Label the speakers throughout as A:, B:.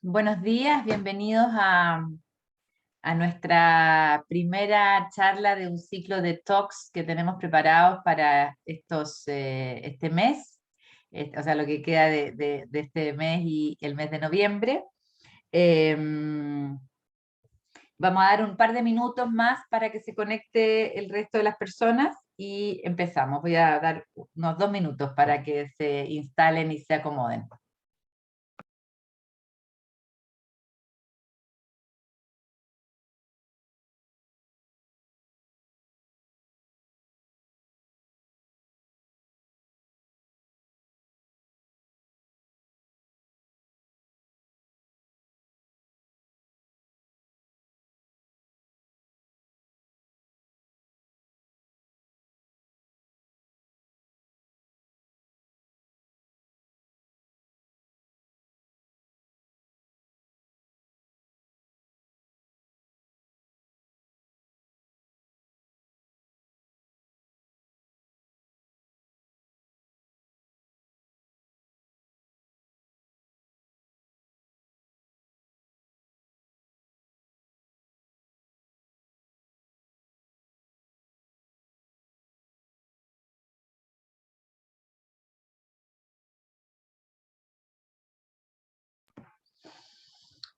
A: Buenos días, bienvenidos a nuestra primera charla de un ciclo de talks que tenemos preparados para este mes, o sea, lo que queda de este mes y el mes de noviembre. Vamos a dar un par de minutos más para que se conecte el resto de las personas y empezamos. Voy a dar unos 2 minutos para que se instalen y se acomoden.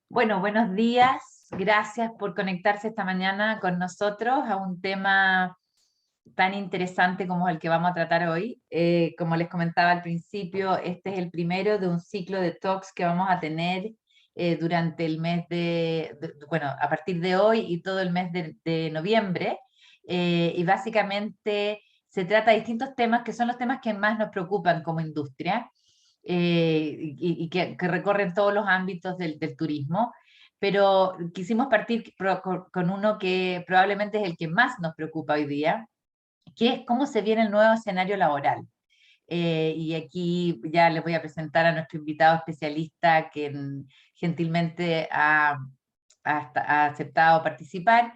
A: Bueno, buenos días. Gracias por conectarse esta mañana con nosotros a un tema tan interesante como el que vamos a tratar hoy. Como les comentaba al principio, este es el primero de un ciclo de talks que vamos a tener durante el mes bueno, a partir de hoy y todo el mes de noviembre. Y básicamente se trata de distintos temas que son los temas que más nos preocupan como industria y que recorren todos los ámbitos del turismo, pero quisimos partir con uno que probablemente es el que más nos preocupa hoy día, que es cómo se viene el nuevo escenario laboral. Y aquí ya les voy a presentar a nuestro invitado especialista que gentilmente ha aceptado participar.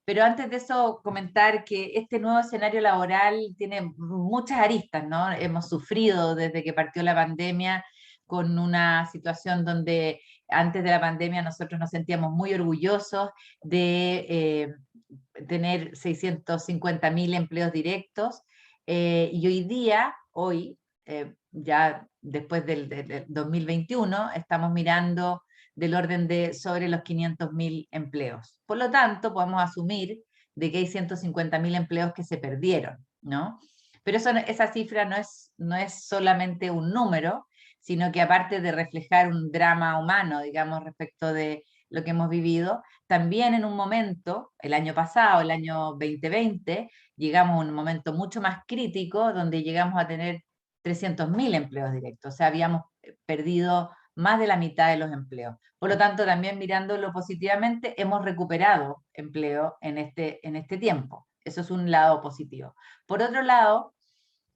A: Pero antes de eso, comentar que este nuevo escenario laboral tiene muchas aristas, ¿no? Hemos sufrido desde que partió la pandemia con una situación donde antes de la pandemia nosotros nos sentíamos muy orgullosos de tener 650.000 empleos directos, y hoy día, ya después del 2021, estamos mirando del orden de sobre los 500.000 empleos. Por lo tanto, podemos asumir de que hay 150.000 empleos que se perdieron, ¿no? Pero esa cifra no es solamente un número, sino que aparte de reflejar un drama humano, digamos, respecto de lo que hemos vivido, también en un momento, el año pasado, el año 2020, llegamos a un momento mucho más crítico donde llegamos a tener 300.000 empleos directos, o sea, habíamos perdido más de la mitad de los empleos. Por lo tanto, también mirándolo positivamente, hemos recuperado empleo en este tiempo. Eso es un lado positivo. Por otro lado,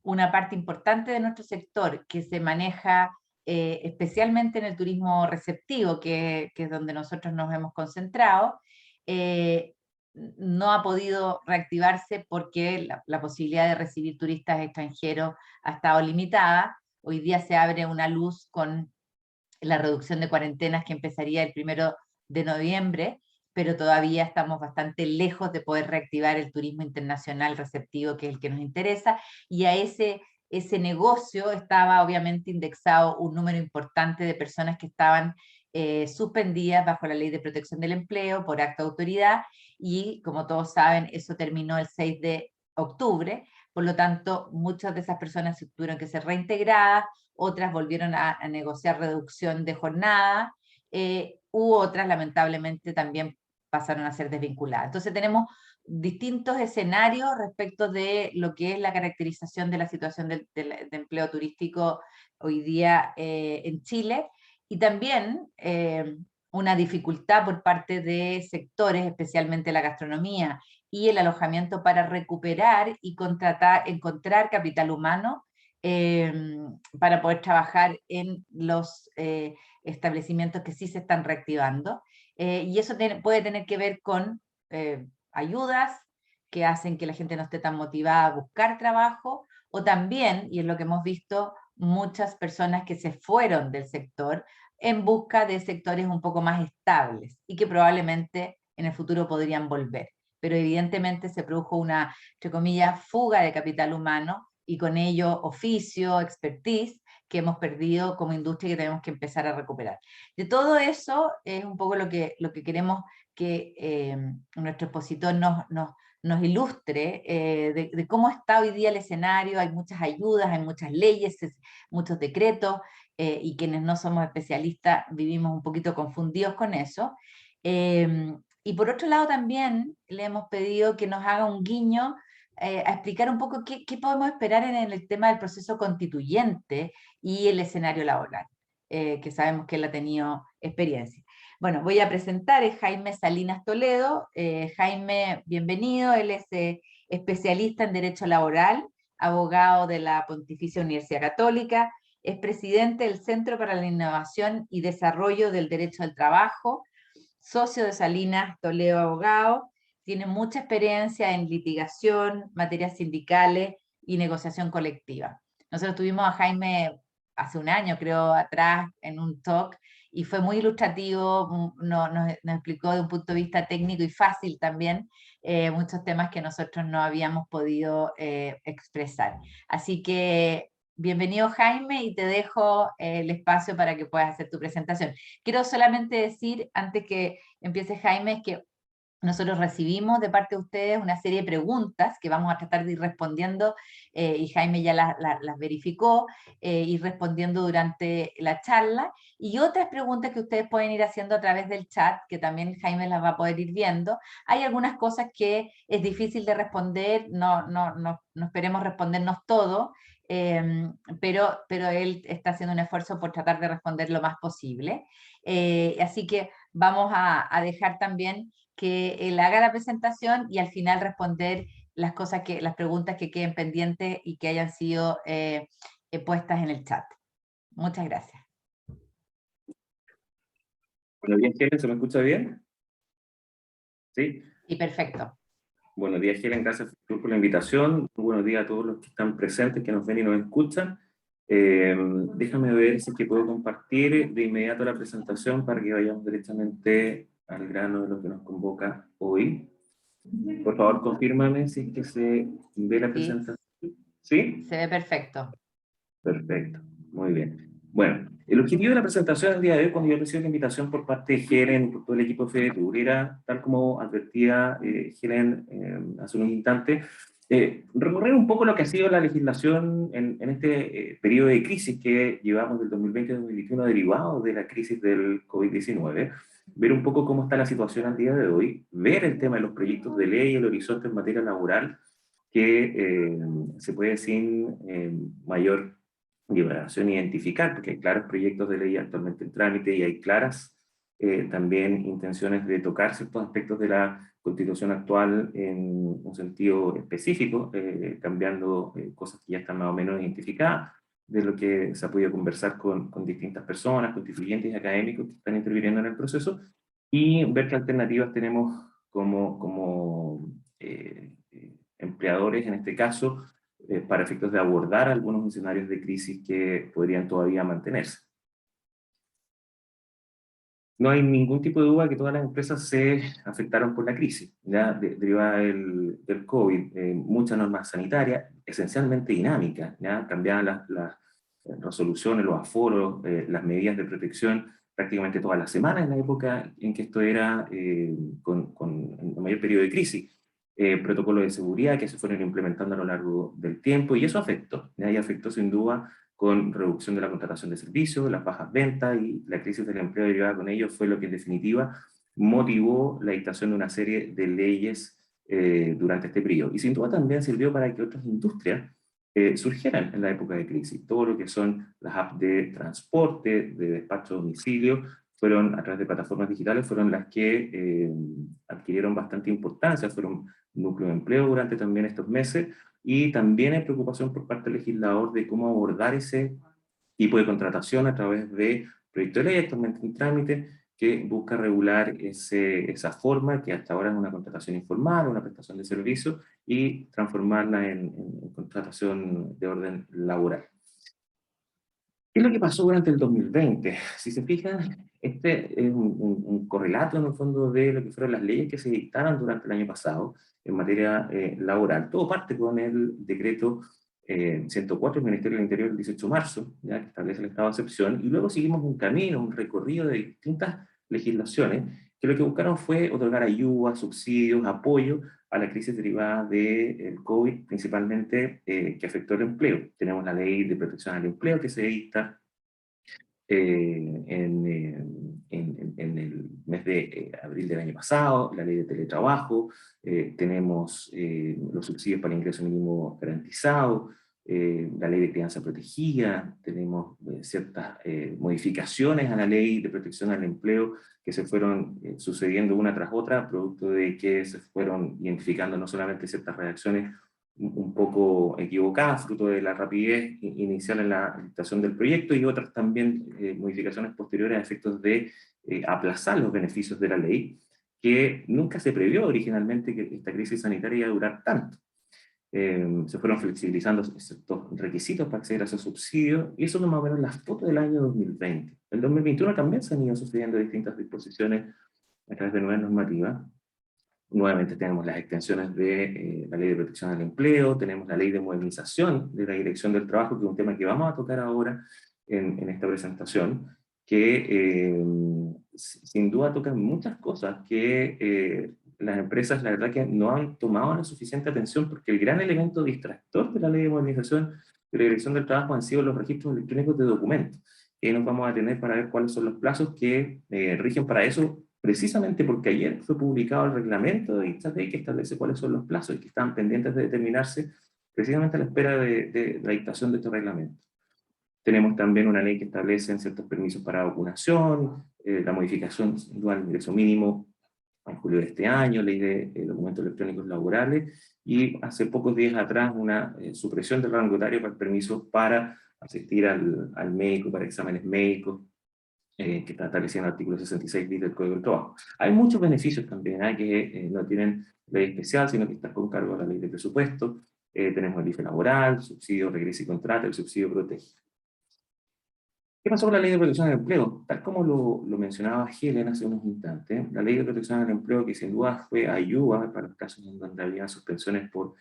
A: una parte importante de nuestro sector que se maneja especialmente en el turismo receptivo, que es donde nosotros nos hemos concentrado, eh, no ha podido reactivarse porque la posibilidad de recibir turistas extranjeros ha estado limitada. Hoy día se abre una luz con la reducción de cuarentenas que empezaría el 1 de noviembre, pero todavía estamos bastante lejos de poder reactivar el turismo internacional receptivo, que es el que nos interesa, y a ese negocio estaba obviamente indexado un número importante de personas que estaban suspendidas bajo la Ley de Protección del Empleo por acto de autoridad, y como todos saben, eso terminó el 6 de octubre, por lo tanto, muchas de esas personas tuvieron que ser reintegradas, otras volvieron a negociar reducción de jornada, u otras lamentablemente también pasaron a ser desvinculadas. Entonces tenemos distintos escenarios respecto de lo que es la caracterización de la situación de empleo turístico hoy día en Chile, y también una dificultad por parte de sectores, especialmente la gastronomía y el alojamiento, para recuperar y encontrar capital humano eh, para poder trabajar en los establecimientos que sí se están reactivando. Y eso puede tener que ver con ayudas que hacen que la gente no esté tan motivada a buscar trabajo, o también, y es lo que hemos visto, muchas personas que se fueron del sector en busca de sectores un poco más estables y que probablemente en el futuro podrían volver. Pero evidentemente se produjo una, entre comillas, fuga de capital humano y con ello oficio, expertise, que hemos perdido como industria y que tenemos que empezar a recuperar. De todo eso es un poco lo que queremos que nuestro expositor nos ilustre de cómo está hoy día el escenario. Hay muchas ayudas, hay muchas leyes, muchos decretos, y quienes no somos especialistas vivimos un poquito confundidos con eso. Y por otro lado también le hemos pedido que nos haga un guiño a explicar un poco qué podemos esperar en el tema del proceso constituyente y el escenario laboral, que sabemos que él ha tenido experiencia. Bueno, voy a presentar a Jaime Salinas Toledo. Jaime, bienvenido. Él es especialista en Derecho Laboral, abogado de la Pontificia Universidad Católica, es presidente del Centro para la Innovación y Desarrollo del Derecho al Trabajo, socio de Salinas Toledo Abogado, tiene mucha experiencia en litigación, materias sindicales y negociación colectiva. Nosotros tuvimos a Jaime hace un año, creo, atrás, en un talk, y fue muy ilustrativo, nos explicó de un punto de vista técnico y fácil también muchos temas que nosotros no habíamos podido expresar. Así que bienvenido, Jaime, y te dejo el espacio para que puedas hacer tu presentación. Quiero solamente decir, antes que empiece Jaime, es que nosotros recibimos de parte de ustedes una serie de preguntas que vamos a tratar de ir respondiendo, y Jaime ya las verificó, ir respondiendo durante la charla, y otras preguntas que ustedes pueden ir haciendo a través del chat, que también Jaime las va a poder ir viendo. Hay algunas cosas que es difícil de responder, no esperemos respondernos todo, pero él está haciendo un esfuerzo por tratar de responder lo más posible. Así que vamos a dejar también que él haga la presentación y al final responder las preguntas que queden pendientes y que hayan sido puestas en el chat. Muchas gracias.
B: Buenos días, Helen, ¿se me escucha bien? Sí.
A: Sí, perfecto.
B: Buenos días, Helen, gracias por la invitación. Buenos días a todos los que están presentes, que nos ven y nos escuchan. Déjame ver si es que puedo compartir de inmediato la presentación para que vayamos directamente al grano de lo que nos convoca hoy. Por favor, confírmame si es que se ve la presentación. ¿Sí?
A: Se ve perfecto.
B: Perfecto, muy bien. Bueno, el objetivo de la presentación del día de hoy, cuando yo recibí la invitación por parte de Helen y por todo el equipo de FEDETUR, era, tal como advertía Helen hace unos instantes, recorrer un poco lo que ha sido la legislación en este periodo de crisis que llevamos del 2020 al 2021 derivado de la crisis del COVID-19, ver un poco cómo está la situación al día de hoy, ver el tema de los proyectos de ley, el horizonte en materia laboral, que se puede sin mayor liberación identificar, porque hay claros proyectos de ley actualmente en trámite y hay claras también intenciones de tocar ciertos aspectos de la Constitución actual en un sentido específico, cambiando cosas que ya están más o menos identificadas, de lo que se ha podido conversar con distintas personas, constituyentes y académicos que están interviniendo en el proceso, y ver qué alternativas tenemos como empleadores, en este caso, para efectos de abordar algunos escenarios de crisis que podrían todavía mantenerse. No hay ningún tipo de duda que todas las empresas se afectaron por la crisis, ya derivada del COVID. Muchas normas sanitarias, esencialmente dinámicas, ya cambiaban las resoluciones, los aforos, las medidas de protección prácticamente todas las semanas en la época en que esto era con el mayor periodo de crisis. Protocolos de seguridad que se fueron implementando a lo largo del tiempo, y eso afectó, ¿ya? Y afectó sin duda con reducción de la contratación de servicios, las bajas ventas, y la crisis del empleo derivada con ello fue lo que en definitiva motivó la dictación de una serie de leyes durante este periodo. Y sin duda también sirvió para que otras industrias surgieran en la época de crisis. Todo lo que son las apps de transporte, de despacho a domicilio, fueron a través de plataformas digitales, fueron las que adquirieron bastante importancia, fueron núcleo de empleo durante también estos meses, y también hay preocupación por parte del legislador de cómo abordar ese tipo de contratación a través de proyectos de ley actualmente en trámite que busca regular esa forma que hasta ahora es una contratación informal, una prestación de servicio, y transformarla en contratación de orden laboral. ¿Qué es lo que pasó durante el 2020? Si se fijan, este es un correlato en el fondo de lo que fueron las leyes que se dictaron durante el año pasado en materia laboral. Todo parte con el decreto 104 del Ministerio del Interior del 18 de marzo, ya que establece el estado de excepción, y luego seguimos un camino, un recorrido de distintas legislaciones que lo que buscaron fue otorgar ayuda, subsidios, apoyo a la crisis derivada del COVID, principalmente que afectó el empleo. Tenemos la Ley de Protección al Empleo que se dicta en el mes de abril del año pasado, la Ley de Teletrabajo, tenemos los subsidios para el ingreso mínimo garantizado, la Ley de Crianza Protegida, tenemos ciertas modificaciones a la Ley de Protección al Empleo que se fueron sucediendo una tras otra, producto de que se fueron identificando no solamente ciertas redacciones un poco equivocadas, fruto de la rapidez inicial en la dictación del proyecto, y otras también modificaciones posteriores a efectos de aplazar los beneficios de la ley, que nunca se previó originalmente que esta crisis sanitaria iba a durar tanto. Se fueron flexibilizando estos requisitos para acceder a esos subsidios, y eso es más o menos las fotos del año 2020. En 2021 también se han ido sucediendo distintas disposiciones a través de nuevas normativas. Nuevamente tenemos las extensiones de la Ley de Protección al Empleo, tenemos la Ley de Modernización de la Dirección del Trabajo, que es un tema que vamos a tocar ahora en esta presentación, que sin duda tocan muchas cosas que las empresas, la verdad que no han tomado la suficiente atención, porque el gran elemento distractor de la Ley de Modernización de la Dirección del Trabajo han sido los registros electrónicos de documentos. Nos vamos a tener para ver cuáles son los plazos que rigen para eso, precisamente porque ayer fue publicado el reglamento de esta ley que establece cuáles son los plazos y que están pendientes de determinarse precisamente a la espera de la dictación de este reglamento. Tenemos también una ley que establece ciertos permisos para vacunación, la modificación del ingreso mínimo en julio de este año, ley de documentos electrónicos laborales, y hace pocos días atrás una supresión del rango etario para el permiso para asistir al médico, para exámenes médicos, que está establecido en el artículo 66 bis del Código del Trabajo. Hay muchos beneficios también, que no tienen ley especial, sino que están con cargo a la ley de presupuesto. Tenemos el IFE laboral, subsidio regresa y contrata, el subsidio protege. ¿Qué pasó con la Ley de Protección al Empleo? Tal como lo mencionaba Helen hace unos instantes, la Ley de Protección al Empleo, que sin duda fue ayuda para los casos en donde había suspensiones por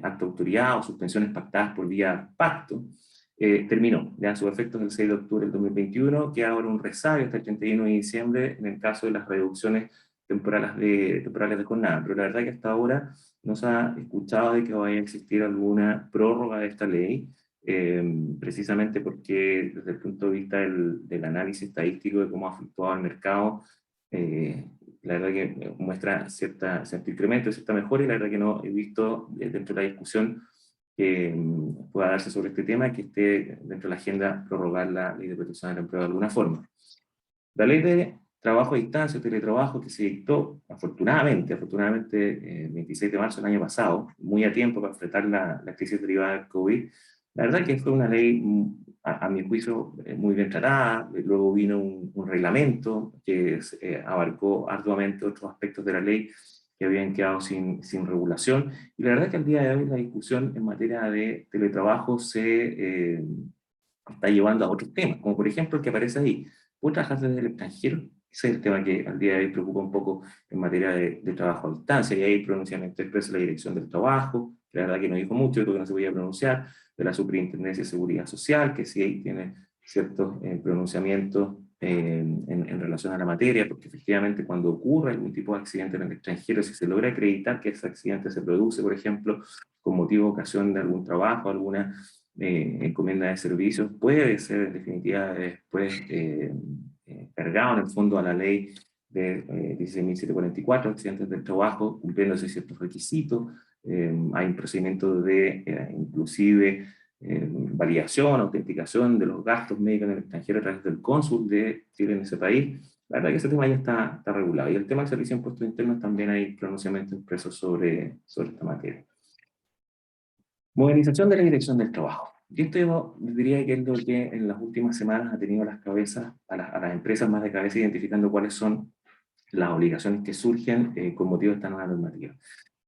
B: acto de autoridad o suspensiones pactadas por vía pacto, terminó. Ya sus efectos el 6 de octubre del 2021, queda ahora un rezago hasta el 31 de diciembre en el caso de las reducciones temporales de jornada. Pero la verdad que hasta ahora no se ha escuchado de que vaya a existir alguna prórroga de esta ley, precisamente porque desde el punto de vista del análisis estadístico de cómo ha fluctuado el mercado, la verdad que muestra cierto incremento, cierta mejora, y la verdad que no he visto dentro de la discusión que pueda darse sobre este tema, que esté dentro de la agenda prorrogar la Ley de Protección del Empleo de alguna forma. La Ley de Trabajo a Distancia, Teletrabajo, que se dictó afortunadamente, el 26 de marzo del año pasado, muy a tiempo para enfrentar la crisis derivada del COVID. La verdad que fue una ley, a mi juicio, muy bien tratada. Luego vino un reglamento que abarcó arduamente otros aspectos de la ley que habían quedado sin regulación. Y la verdad que al día de hoy la discusión en materia de teletrabajo se está llevando a otros temas, como por ejemplo el que aparece ahí. ¿Puedo trabajar desde el extranjero? Ese es el tema que al día de hoy preocupa un poco en materia de trabajo a distancia, y hay pronunciamiento expreso de la Dirección del Trabajo, que la verdad que no dijo mucho, creo que no se podía pronunciar, de la Superintendencia de Seguridad Social, que sí ahí tiene ciertos pronunciamientos en relación a la materia, porque efectivamente cuando ocurre algún tipo de accidente en el extranjero, si se logra acreditar que ese accidente se produce, por ejemplo, con motivo o ocasión de algún trabajo, alguna encomienda de servicios, puede ser en definitiva después cargado en el fondo a la ley de 16.744, accidentes del trabajo, cumpliéndose ciertos requisitos. Hay un procedimiento de inclusive validación, autenticación de los gastos médicos en el extranjero a través del cónsul de Chile en ese país. La verdad que ese tema ya está regulado. Y el tema del servicio de impuestos internos también hay pronunciamientos expresos sobre esta materia. Modernización de la Dirección del Trabajo. Y esto yo diría que es lo que en las últimas semanas ha tenido las cabezas, a las empresas más de cabeza, identificando cuáles son las obligaciones que surgen con motivo de esta nueva normativa.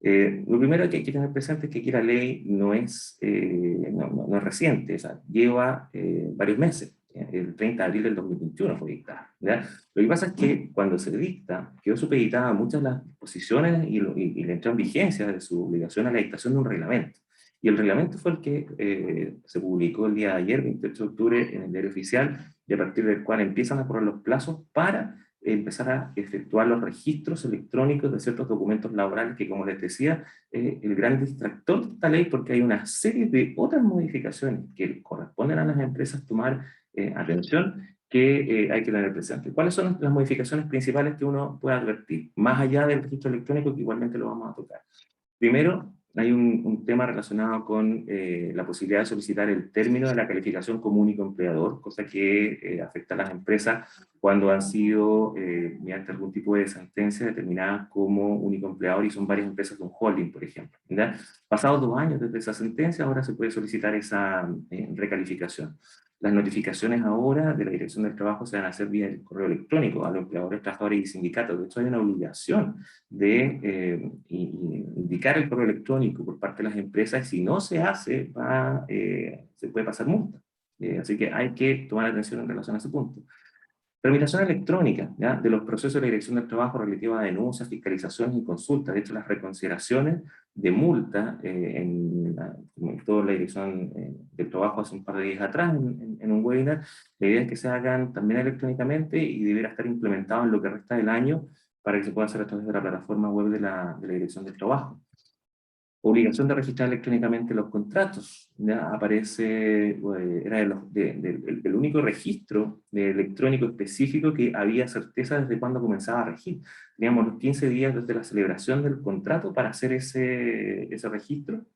B: Lo primero que hay que tener presente es que aquí la ley no es, no es reciente, o sea, lleva varios meses. El 30 de abril del 2021 fue dictada, ¿ya? Lo que pasa es que cuando se dicta, quedó supeditada muchas de las disposiciones y le entró en vigencia de su obligación a la dictación de un reglamento. Y el reglamento fue el que se publicó el día de ayer, 28 de octubre, en el diario oficial, y a partir del cual empiezan a correr los plazos para empezar a efectuar los registros electrónicos de ciertos documentos laborales que, como les decía, el gran distractor de esta ley, porque hay una serie de otras modificaciones que corresponden a las empresas tomar atención, que hay que tener presente. ¿Cuáles son las modificaciones principales que uno puede advertir? Más allá del registro electrónico, que igualmente lo vamos a tocar. Primero, hay un tema relacionado con la posibilidad de solicitar el término de la calificación como único empleador, cosa que afecta a las empresas cuando han sido, mediante algún tipo de sentencia, determinadas como único empleador, y son varias empresas de un holding, por ejemplo, ¿ya? Pasados 2 años desde esa sentencia, ahora se puede solicitar esa recalificación. Las notificaciones ahora de la Dirección del Trabajo se van a hacer vía el correo electrónico a los empleadores, trabajadores y sindicatos. De hecho, hay una obligación de indicar el correo electrónico por parte de las empresas, y si no se hace, se puede pasar multa. Así que hay que tomar atención en relación a ese punto. Tramitación electrónica, ¿ya?, de los procesos de la Dirección del Trabajo relativa a denuncias, fiscalizaciones y consultas. De hecho, las reconsideraciones de multa como toda la Dirección del Trabajo hace un par de días atrás en un webinar, la idea es que se hagan también electrónicamente y debiera estar implementado en lo que resta del año para que se pueda hacer a través de la plataforma web de la Dirección del Trabajo. Obligación de registrar electrónicamente los contratos. Ya aparece, era el único registro electrónico específico que había certeza desde cuándo comenzaba a regir. Teníamos los 15 días desde la celebración del contrato para hacer ese registro,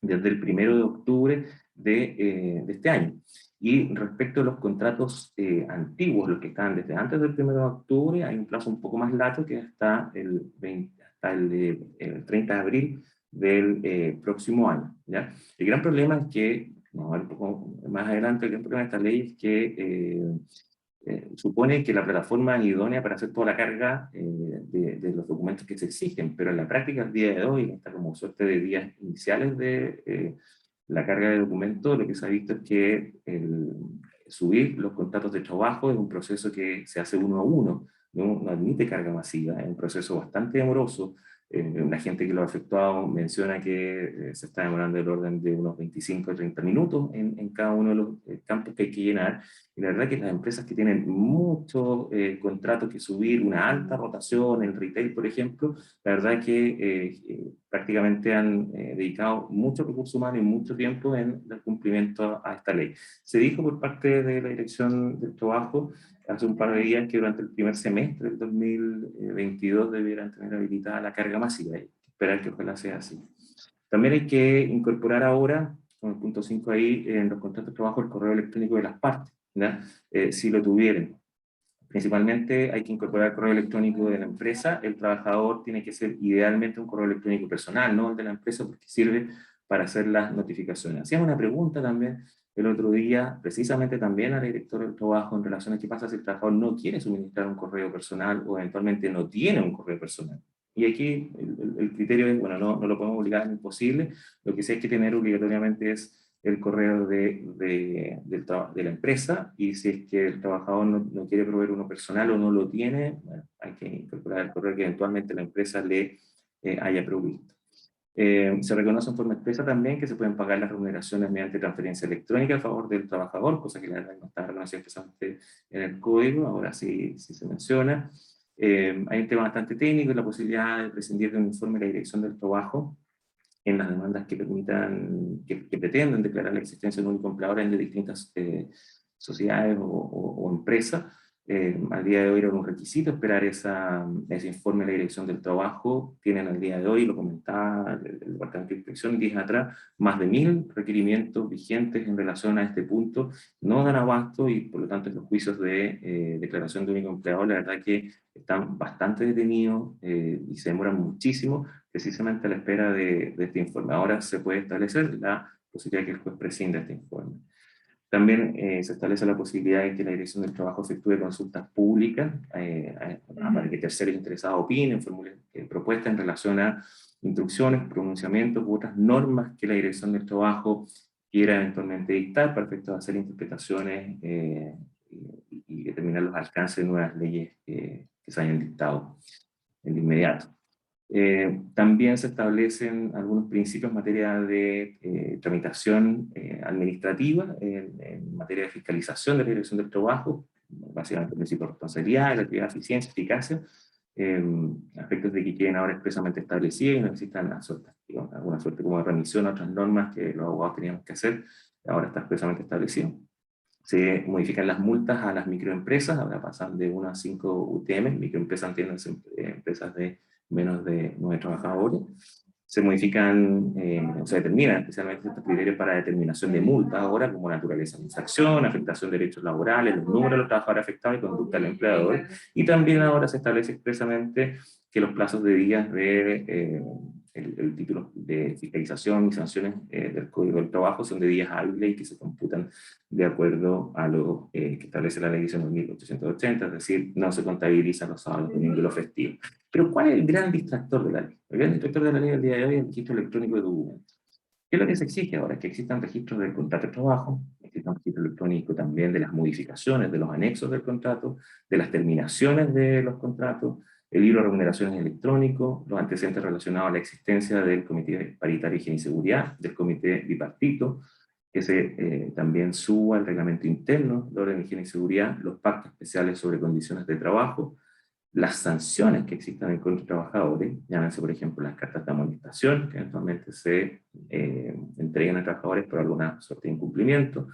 B: desde el 1 de octubre de este año. Y respecto a los contratos antiguos, los que están desde antes del 1 de octubre, hay un plazo un poco más largo que hasta el 30 de abril del próximo año, ¿ya? El gran problema es que, vamos a ver un poco más adelante, el gran problema de esta ley es que supone que la plataforma es idónea para hacer toda la carga de los documentos que se exigen, pero en la práctica, el día de hoy, está como suerte de días iniciales de la carga de documentos, lo que se ha visto es que subir los contratos de trabajo es un proceso que se hace uno a uno, no admite carga masiva, es un proceso bastante demoroso. La gente que lo ha efectuado menciona que se está demorando del orden de unos 25 o 30 minutos en cada uno de los campos que hay que llenar. Y la verdad que las empresas que tienen muchos contratos que subir, una alta rotación, en retail, por ejemplo, la verdad es que prácticamente han dedicado mucho recurso humano y mucho tiempo en el cumplimiento a esta ley. Se dijo por parte de la Dirección del Trabajo hace un par de días que durante el primer semestre del 2022 debieran tener habilitada la carga masiva, y esperar que ojalá sea así. También hay que incorporar ahora, con el punto 5 ahí, en los contratos de trabajo, el correo electrónico de las partes, ¿ya? Si lo tuvieran. Principalmente hay que incorporar el correo electrónico de la empresa. El trabajador tiene que ser idealmente un correo electrónico personal, no el de la empresa, porque sirve para hacer las notificaciones. Hacíamos una pregunta también el otro día, precisamente también al director del trabajo, en relación a qué pasa si el trabajador no quiere suministrar un correo personal o eventualmente no tiene un correo personal. Y aquí el criterio es, bueno, no lo podemos obligar, es imposible. Lo que sí hay que tener obligatoriamente es el correo de la empresa, y si es que el trabajador no quiere proveer uno personal o no lo tiene, bueno, hay que incorporar el correo que eventualmente la empresa le haya provisto. Se reconoce en forma expresa también que se pueden pagar las remuneraciones mediante transferencia electrónica a favor del trabajador, cosa que la verdad no está reconocida expresamente en el código, ahora sí se menciona. Hay un tema bastante técnico, la posibilidad de prescindir de un informe de la Dirección del Trabajo en las demandas que que pretenden declarar la existencia de un único empleador en de distintas sociedades o empresas. Al día de hoy era un requisito esperar ese informe de la Dirección del Trabajo. Tienen al día de hoy, lo comentaba el Departamento de Inspección días atrás, más de 1000 requerimientos vigentes en relación a este punto. No dan abasto, y por lo tanto los juicios de declaración de único empleador, la verdad que están bastante detenidos y se demoran muchísimo, precisamente a la espera de este informe. Ahora se puede establecer la posibilidad de que el juez prescinda este informe. También se establece la posibilidad de que la Dirección del Trabajo efectúe consultas públicas para que terceros interesados opinen, formulen propuestas en relación a instrucciones, pronunciamientos u otras normas que la Dirección del Trabajo quiera eventualmente dictar para efectos de hacer interpretaciones y determinar los alcances de nuevas leyes que se hayan dictado en inmediato. También se establecen algunos principios en materia de tramitación administrativa, en materia de fiscalización de la Dirección del Trabajo, básicamente el principio de responsabilidad, relatividad, eficiencia, eficacia, aspectos de que queden ahora expresamente establecidos y no existan alguna suerte como de remisión a otras normas que los abogados teníamos que hacer, ahora está expresamente establecido. Se modifican las multas a las microempresas, ahora pasan de 1 a 5 UTM, microempresas entienden empresas de menos de 9 trabajadores. Se modifican, se determinan especialmente estos criterios para determinación de multas ahora, como naturaleza de infracción, afectación de derechos laborales, los números de los trabajadores afectados y conducta del empleador. Y también ahora se establece expresamente que los plazos de días de el título de fiscalización y sanciones del Código del Trabajo son de días hábiles y que se computan de acuerdo a lo que establece la ley 19.880, es decir, no se contabilizan los sábados, domingos y los festivos. Pero ¿cuál es el gran distractor de la ley? El gran distractor de la ley del día de hoy es el registro electrónico de documentos. ¿Qué es lo que se exige ahora? Que existan registros del contrato de trabajo, exista un registro electrónico también de las modificaciones de los anexos del contrato, de las terminaciones de los contratos, el libro de remuneraciones electrónico, los antecedentes relacionados a la existencia del Comité Paritario de Higiene y Seguridad, del Comité Bipartito, que se también suba al reglamento interno de orden de higiene y seguridad, los pactos especiales sobre condiciones de trabajo, las sanciones que existan en contra de trabajadores, llámense por ejemplo las cartas de amonestación, que eventualmente se entregan a trabajadores por alguna suerte de incumplimiento.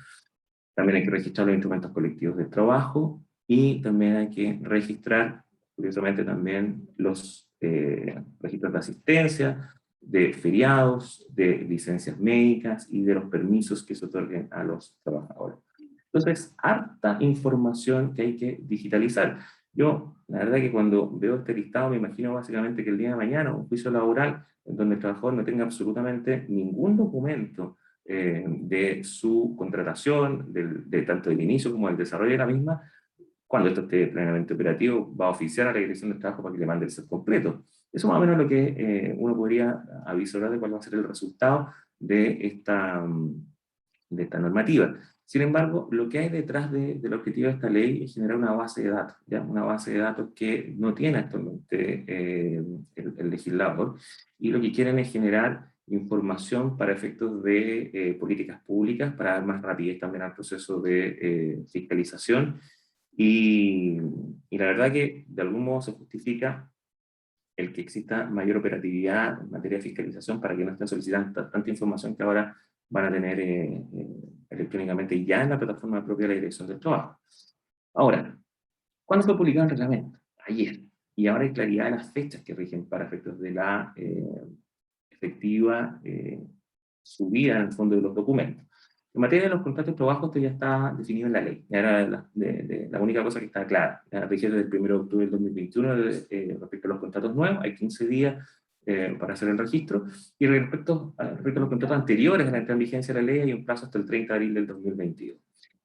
B: También hay que registrar los instrumentos colectivos de trabajo y también hay que registrar, curiosamente también, los registros de asistencia, de feriados, de licencias médicas y de los permisos que se otorguen a los trabajadores. Entonces, harta información que hay que digitalizar. Yo, la verdad que cuando veo este listado me imagino básicamente que el día de mañana un juicio laboral en donde el trabajador no tenga absolutamente ningún documento de su contratación, tanto del inicio como del desarrollo de la misma, cuando esto esté plenamente operativo, va a oficiar a la Dirección del Trabajo para que le mande el set completo. Eso más o menos lo que uno podría avisar de cuál va a ser el resultado de esta normativa. Sin embargo, lo que hay detrás del objetivo de esta ley es generar una base de datos, ¿ya? Una base de datos que no tiene actualmente el legislador, y lo que quieren es generar información para efectos de políticas públicas, para dar más rapidez también al proceso de fiscalización, y la verdad que de algún modo se justifica el que exista mayor operatividad en materia de fiscalización para que no estén solicitando tanta información que ahora van a tener electrónicamente ya en la plataforma propia de la Dirección del Trabajo. Ahora, ¿cuándo fue publicado el reglamento? Ayer. Y ahora hay claridad de las fechas que rigen para efectos de la efectiva subida en el fondo de los documentos. En materia de los contratos de trabajo, esto ya está definido en la ley. Ya era la única cosa que está clara. Rige desde el 1 de octubre del 2021 respecto a los contratos nuevos. Hay 15 días para hacer el registro. Y respecto a los contratos anteriores a la entrada en vigencia de la ley, hay un plazo hasta el 30 de abril del 2022.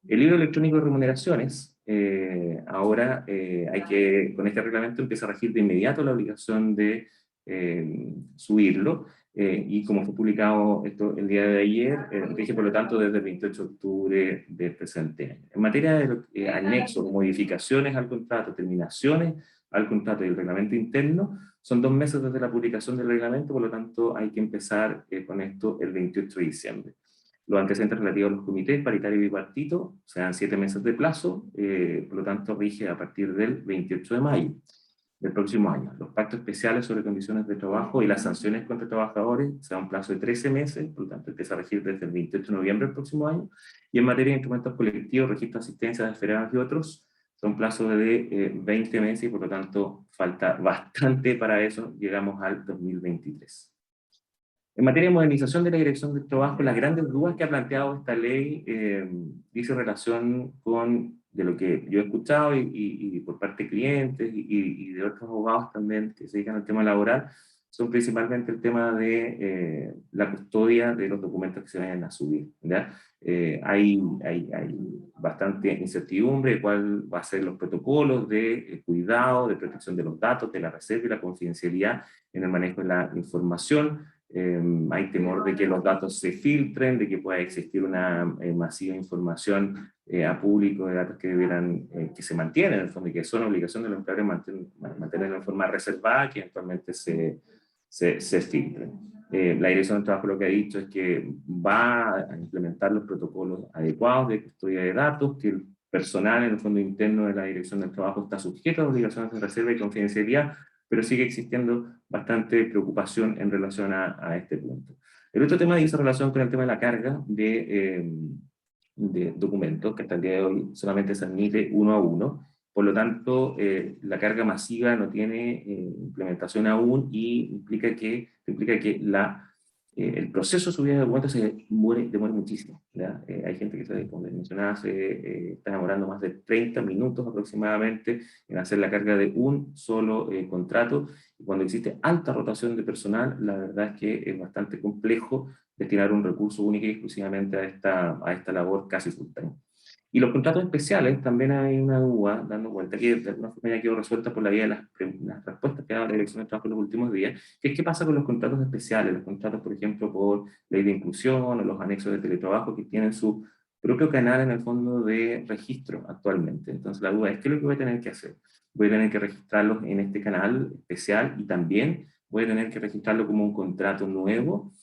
B: El libro electrónico de remuneraciones, ahora con este reglamento empieza a regir de inmediato la obligación de subirlo. Y como fue publicado esto el día de ayer, rige por lo tanto desde el 28 de octubre del presente año. En materia de anexos, modificaciones al contrato, terminaciones al contrato y el reglamento interno, son 2 meses desde la publicación del reglamento, por lo tanto hay que empezar con esto el 28 de diciembre. Los antecedentes relativos a los comités paritario y bipartito se dan 7 meses de plazo, por lo tanto rige a partir del 28 de mayo del próximo año. Los pactos especiales sobre condiciones de trabajo y las sanciones contra trabajadores se da un plazo de 13 meses, por lo tanto empieza a regir desde el 28 de noviembre del próximo año, y en materia de instrumentos colectivos, registro de asistencia de feriados y otros, son plazos de 20 meses y por lo tanto falta bastante para eso, llegamos al 2023. En materia de modernización de la Dirección del Trabajo, las grandes dudas que ha planteado esta ley dice relación con, de lo que yo he escuchado y por parte de clientes y de otros abogados también que se dedican al tema laboral, son principalmente el tema de la custodia de los documentos que se vayan a subir, ¿ya? Hay bastante incertidumbre de cuál va a ser los protocolos de cuidado, de protección de los datos, de la reserva y la confidencialidad en el manejo de la información. Hay temor de que los datos se filtren, de que pueda existir una masiva información a público de datos que debieran, que se mantienen en el fondo y que son obligación de los empleadores mantenerlo en forma reservada, que eventualmente se filtren. La Dirección del Trabajo lo que ha dicho es que va a implementar los protocolos adecuados de custodia de datos, que el personal en el fondo interno de la Dirección del Trabajo está sujeto a obligaciones de reserva y confidencialidad, pero sigue existiendo bastante preocupación en relación a este punto. El otro tema dice relación con el tema de la carga de documentos, que hasta el día de hoy solamente se admite uno a uno. Por lo tanto, la carga masiva no tiene implementación aún y implica que el proceso de subida de documentos demora muchísimo, ¿ya? Hay gente que, como les mencionaba, se está demorando más de 30 minutos aproximadamente en hacer la carga de un solo contrato. Y cuando existe alta rotación de personal, la verdad es que es bastante complejo destinar un recurso único y exclusivamente a esta labor casi full time. Y los contratos especiales, también hay una duda, dando cuenta que de alguna forma ya quedó resuelta por la vía de las respuestas que ha dado la Dirección de Trabajo en los últimos días, que es qué pasa con los contratos especiales, los contratos, por ejemplo, por ley de inclusión o los anexos de teletrabajo que tienen su propio canal en el fondo de registro actualmente. Entonces la duda es, ¿qué es lo que voy a tener que hacer? Voy a tener que registrarlos en este canal especial y también voy a tener que registrarlo como un contrato nuevo.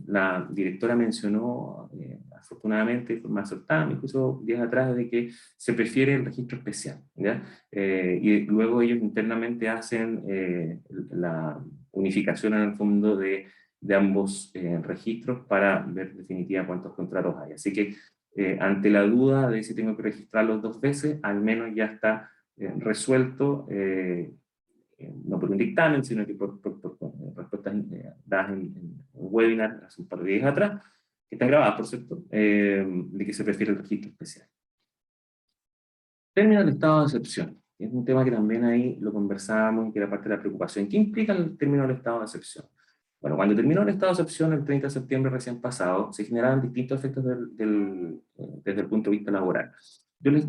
B: La directora mencionó, afortunadamente, de forma acertada, incluso días atrás, de que se prefiere el registro especial, ¿ya? Y luego ellos internamente hacen la unificación en el fondo de ambos registros para ver en definitiva cuántos contratos hay. Así que ante la duda de si tengo que registrarlos 2 veces, al menos ya está resuelto, no por un dictamen, sino que por respuestas dadas en un webinar hace un par de días atrás, que están grabadas, por cierto, de que se prefiere el registro especial. Término del estado de excepción. Es un tema que también ahí lo conversábamos y que era parte de la preocupación. ¿Qué implica el término del estado de excepción? Bueno, cuando terminó el estado de excepción el 30 de septiembre recién pasado, se generaban distintos efectos desde el punto de vista laboral. Yo les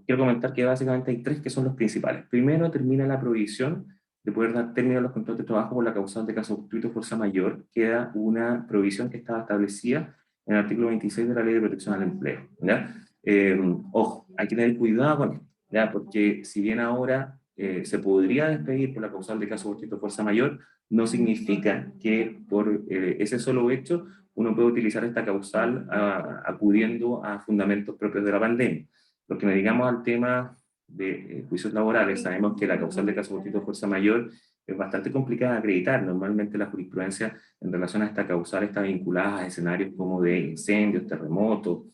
B: quiero comentar que básicamente hay 3 que son los principales. Primero, termina la prohibición de poder dar término a los contratos de trabajo por la causal de caso fortuito o fuerza mayor. Queda una prohibición que estaba establecida en el artículo 26 de la Ley de Protección al Empleo, ¿ya? Ojo, hay que tener cuidado con esto, ¿ya? Porque si bien ahora se podría despedir por la causal de caso fortuito o fuerza mayor, no significa que por ese solo hecho uno puede utilizar esta causal acudiendo a fundamentos propios de la pandemia. Lo que nos digamos al tema de juicios laborales, sabemos que la causal de caso fortuito o fuerza mayor es bastante complicada de acreditar. Normalmente la jurisprudencia en relación a esta causal está vinculada a escenarios como de incendios, terremotos,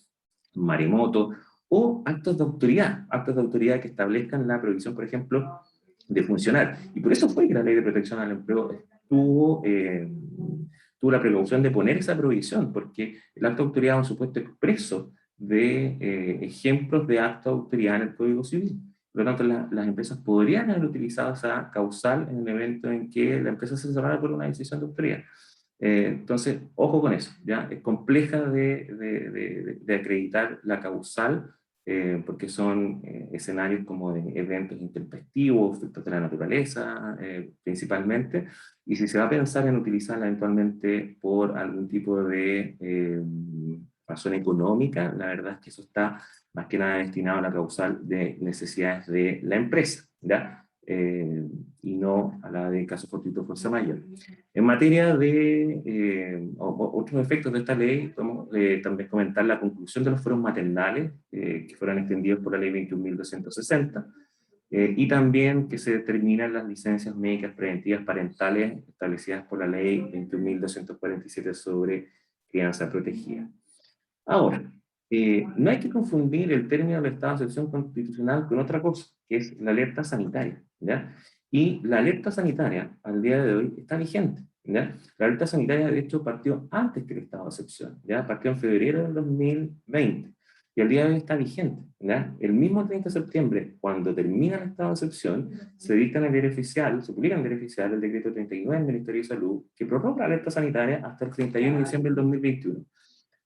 B: maremotos o actos de autoridad que establezcan la prohibición, por ejemplo, de funcionar. Y por eso fue que la Ley de Protección al Empleo tuvo la precaución de poner esa prohibición, porque el acto de autoridad es un supuesto expreso de ejemplos de acto de autoridad en el Código Civil. Por lo tanto, las empresas podrían haber utilizado esa causal en el evento en que la empresa se cerrara por una decisión de autoridad. Entonces, ojo con eso, ¿ya? Es compleja de acreditar la causal, porque son escenarios como de eventos intempestivos, efectos de la naturaleza, principalmente, y si se va a pensar en utilizarla eventualmente por algún tipo de razón económica, la verdad es que eso está más que nada destinado a la causal de necesidades de la empresa, ¿ya? Y no a la de caso fortuito fuerza mayor. En materia de otros efectos de esta ley, podemos también comentar la conclusión de los fueros maternales, que fueron extendidos por la ley 21.260, y también que se determinan las licencias médicas preventivas parentales establecidas por la ley 21.247 sobre crianza protegida. Ahora, no hay que confundir el término del estado de excepción constitucional con otra cosa, que es la alerta sanitaria, ¿ya? Y la alerta sanitaria, al día de hoy, está vigente, ¿ya? La alerta sanitaria, de hecho, partió antes que el estado de excepción, ¿ya? Partió en febrero del 2020. y al día de hoy está vigente, ¿ya? El mismo 30 de septiembre, cuando termina el estado de excepción, se dicta en el diario oficial, se publica en el diario oficial el decreto 39 del Ministerio de Salud, que prorroga la alerta sanitaria hasta el 31 de diciembre del 2021.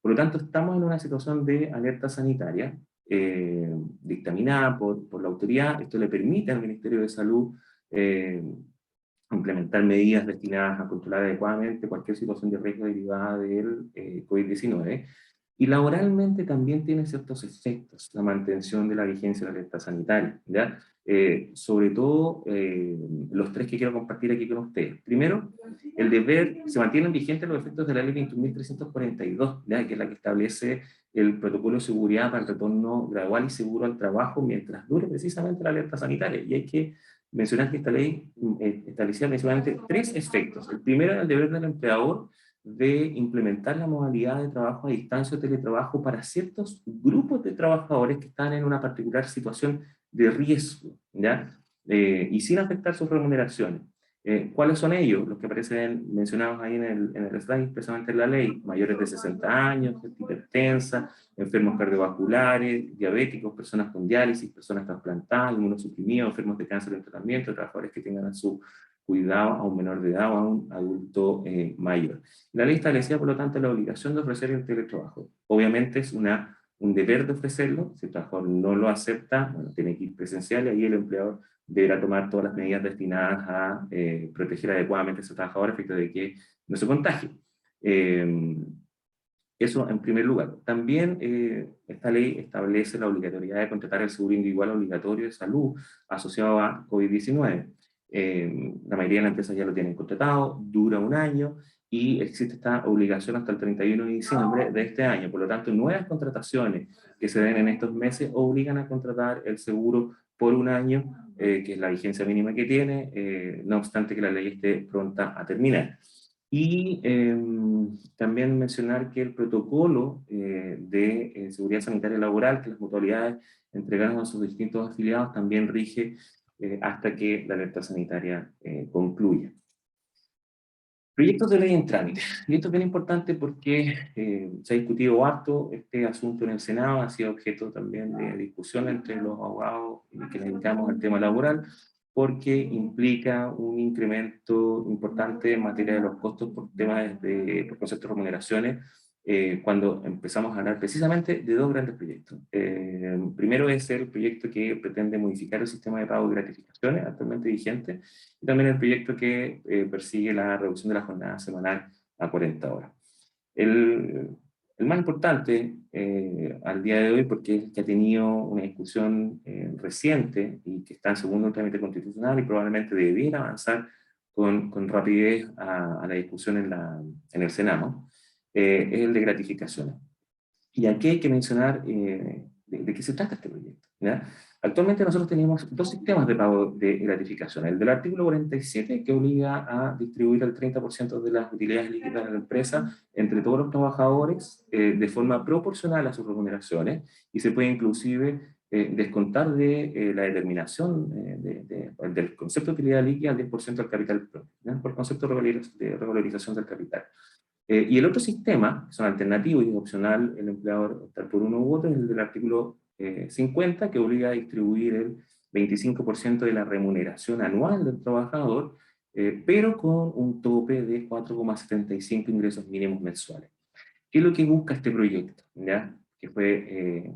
B: Por lo tanto, estamos en una situación de alerta sanitaria dictaminada por la autoridad. Esto le permite al Ministerio de Salud implementar medidas destinadas a controlar adecuadamente cualquier situación de riesgo derivada del COVID-19. Y laboralmente también tiene ciertos efectos la mantención de la vigencia de la alerta sanitaria, ¿ya? Sobre todo los tres que quiero compartir aquí con ustedes. Primero, el deber, se mantienen vigentes los efectos de la ley 21.342, ¿ya? Que es la que establece el protocolo de seguridad para el retorno gradual y seguro al trabajo mientras dure precisamente la alerta sanitaria. Y hay que mencionar que esta ley establecía principalmente tres efectos. El primero era el deber del empleador de implementar la modalidad de trabajo a distancia o teletrabajo para ciertos grupos de trabajadores que están en una particular situación de riesgo, ¿ya? Y sin afectar sus remuneraciones. ¿Cuáles son ellos? Los que aparecen mencionados ahí en el slide, precisamente en la ley: mayores de 60 años, gente hipertensa, enfermos cardiovasculares, diabéticos, personas con diálisis, personas trasplantadas, inmunosuprimidos, enfermos de cáncer en tratamiento, trabajadores que tengan a su cuidado a un menor de edad o a un adulto mayor. La ley establecía, por lo tanto, la obligación de ofrecer el teletrabajo. Obviamente es un deber de ofrecerlo. Si el trabajador no lo acepta, bueno, tiene que ir presencial, y ahí el empleador deberá tomar todas las medidas destinadas a proteger adecuadamente a ese trabajador a efecto de que no se contagie. Eso en primer lugar. También esta ley establece la obligatoriedad de contratar el seguro individual obligatorio de salud asociado a COVID-19. La mayoría de las empresas ya lo tienen contratado, dura un año y existe esta obligación hasta el 31 de diciembre de este año. Por lo tanto, nuevas contrataciones que se den en estos meses obligan a contratar el seguro por un año, que es la vigencia mínima que tiene, no obstante que la ley esté pronta a terminar. Y también mencionar que el protocolo de seguridad sanitaria laboral, que las mutualidades entregaron a sus distintos afiliados, también rige hasta que la alerta sanitaria concluya. Proyectos de ley en trámite. Y esto es bien importante porque se ha discutido harto este asunto en el Senado, ha sido objeto también de discusión entre los abogados que nos dedicamos al tema laboral, porque implica un incremento importante en materia de los costos por temas por conceptos de remuneraciones, cuando empezamos a hablar precisamente de dos grandes proyectos. Primero es el proyecto que pretende modificar el sistema de pago de gratificaciones actualmente vigente, y también el proyecto que persigue la reducción de la jornada semanal a 40 horas. El más importante al día de hoy, porque es que ha tenido una discusión reciente y que está en segundo trámite constitucional y probablemente debiera avanzar con rapidez a la discusión en el Senado, es el de gratificaciones. Y aquí hay que mencionar de qué se trata este proyecto, ¿ya? Actualmente nosotros tenemos dos sistemas de pago de gratificación. El del artículo 47, que obliga a distribuir el 30% de las utilidades líquidas de la empresa entre todos los trabajadores de forma proporcional a sus remuneraciones, y se puede inclusive descontar de la determinación del concepto de utilidad líquida al 10% del capital propio, ¿ya? Por concepto de revalorización del capital. Y el otro sistema, que son alternativos y es opcional el empleador optar por uno u otro, es el del artículo 50, que obliga a distribuir el 25% de la remuneración anual del trabajador, pero con un tope de 4,75 ingresos mínimos mensuales. ¿Qué es lo que busca este proyecto? ¿Ya? Que fue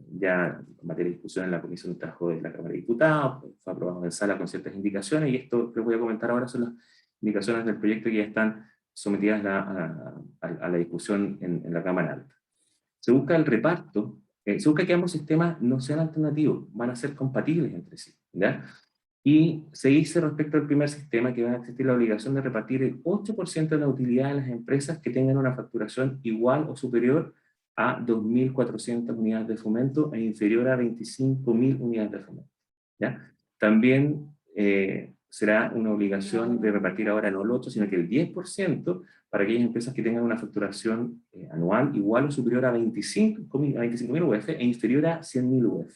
B: ya materia de discusión en la Comisión de Trabajo de la Cámara de Diputados, fue aprobado en sala con ciertas indicaciones, y esto que les voy a comentar ahora son las indicaciones del proyecto que ya están sometidas a la discusión en la Cámara Alta. Se busca el reparto, se busca que ambos sistemas no sean alternativos, van a ser compatibles entre sí, ¿ya? Y se dice respecto al primer sistema que va a existir la obligación de repartir el 8% de la utilidad de las empresas que tengan una facturación igual o superior a 2.400 unidades de fomento e inferior a 25.000 unidades de fomento, ¿ya? También será una obligación de repartir ahora no el 8, sino que el 10% para aquellas empresas que tengan una facturación anual igual o superior a 25.000 UF e inferior a 100.000 UF.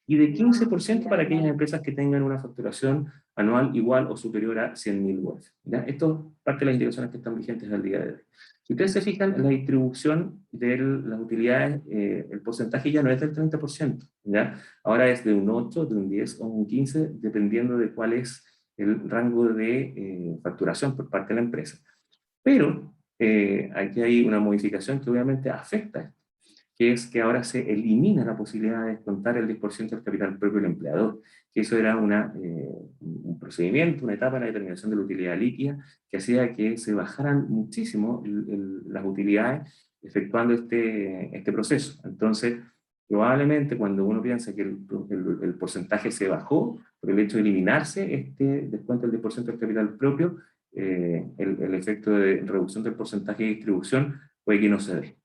B: Y de 15% para aquellas empresas que tengan una facturación anual igual o superior a 100.000 UF. ¿Ya? Esto es parte de las indicaciones que están vigentes al día de hoy. Si ustedes se fijan en la distribución de las utilidades, el porcentaje ya no es del 30%, ¿ya? Ahora es de un 8, de un 10 o un 15, dependiendo de cuál es el rango de facturación por parte de la empresa. Pero aquí hay una modificación que obviamente afecta, que es que ahora se elimina la posibilidad de descontar el 10% del capital propio del empleador, que eso era un procedimiento, una etapa en la determinación de la utilidad líquida, que hacía que se bajaran muchísimo las utilidades efectuando este proceso. Entonces, probablemente cuando uno piensa que el porcentaje se bajó, por el hecho de eliminarse este descuento del 10% del capital propio, el efecto de reducción del porcentaje de distribución puede que no se dé.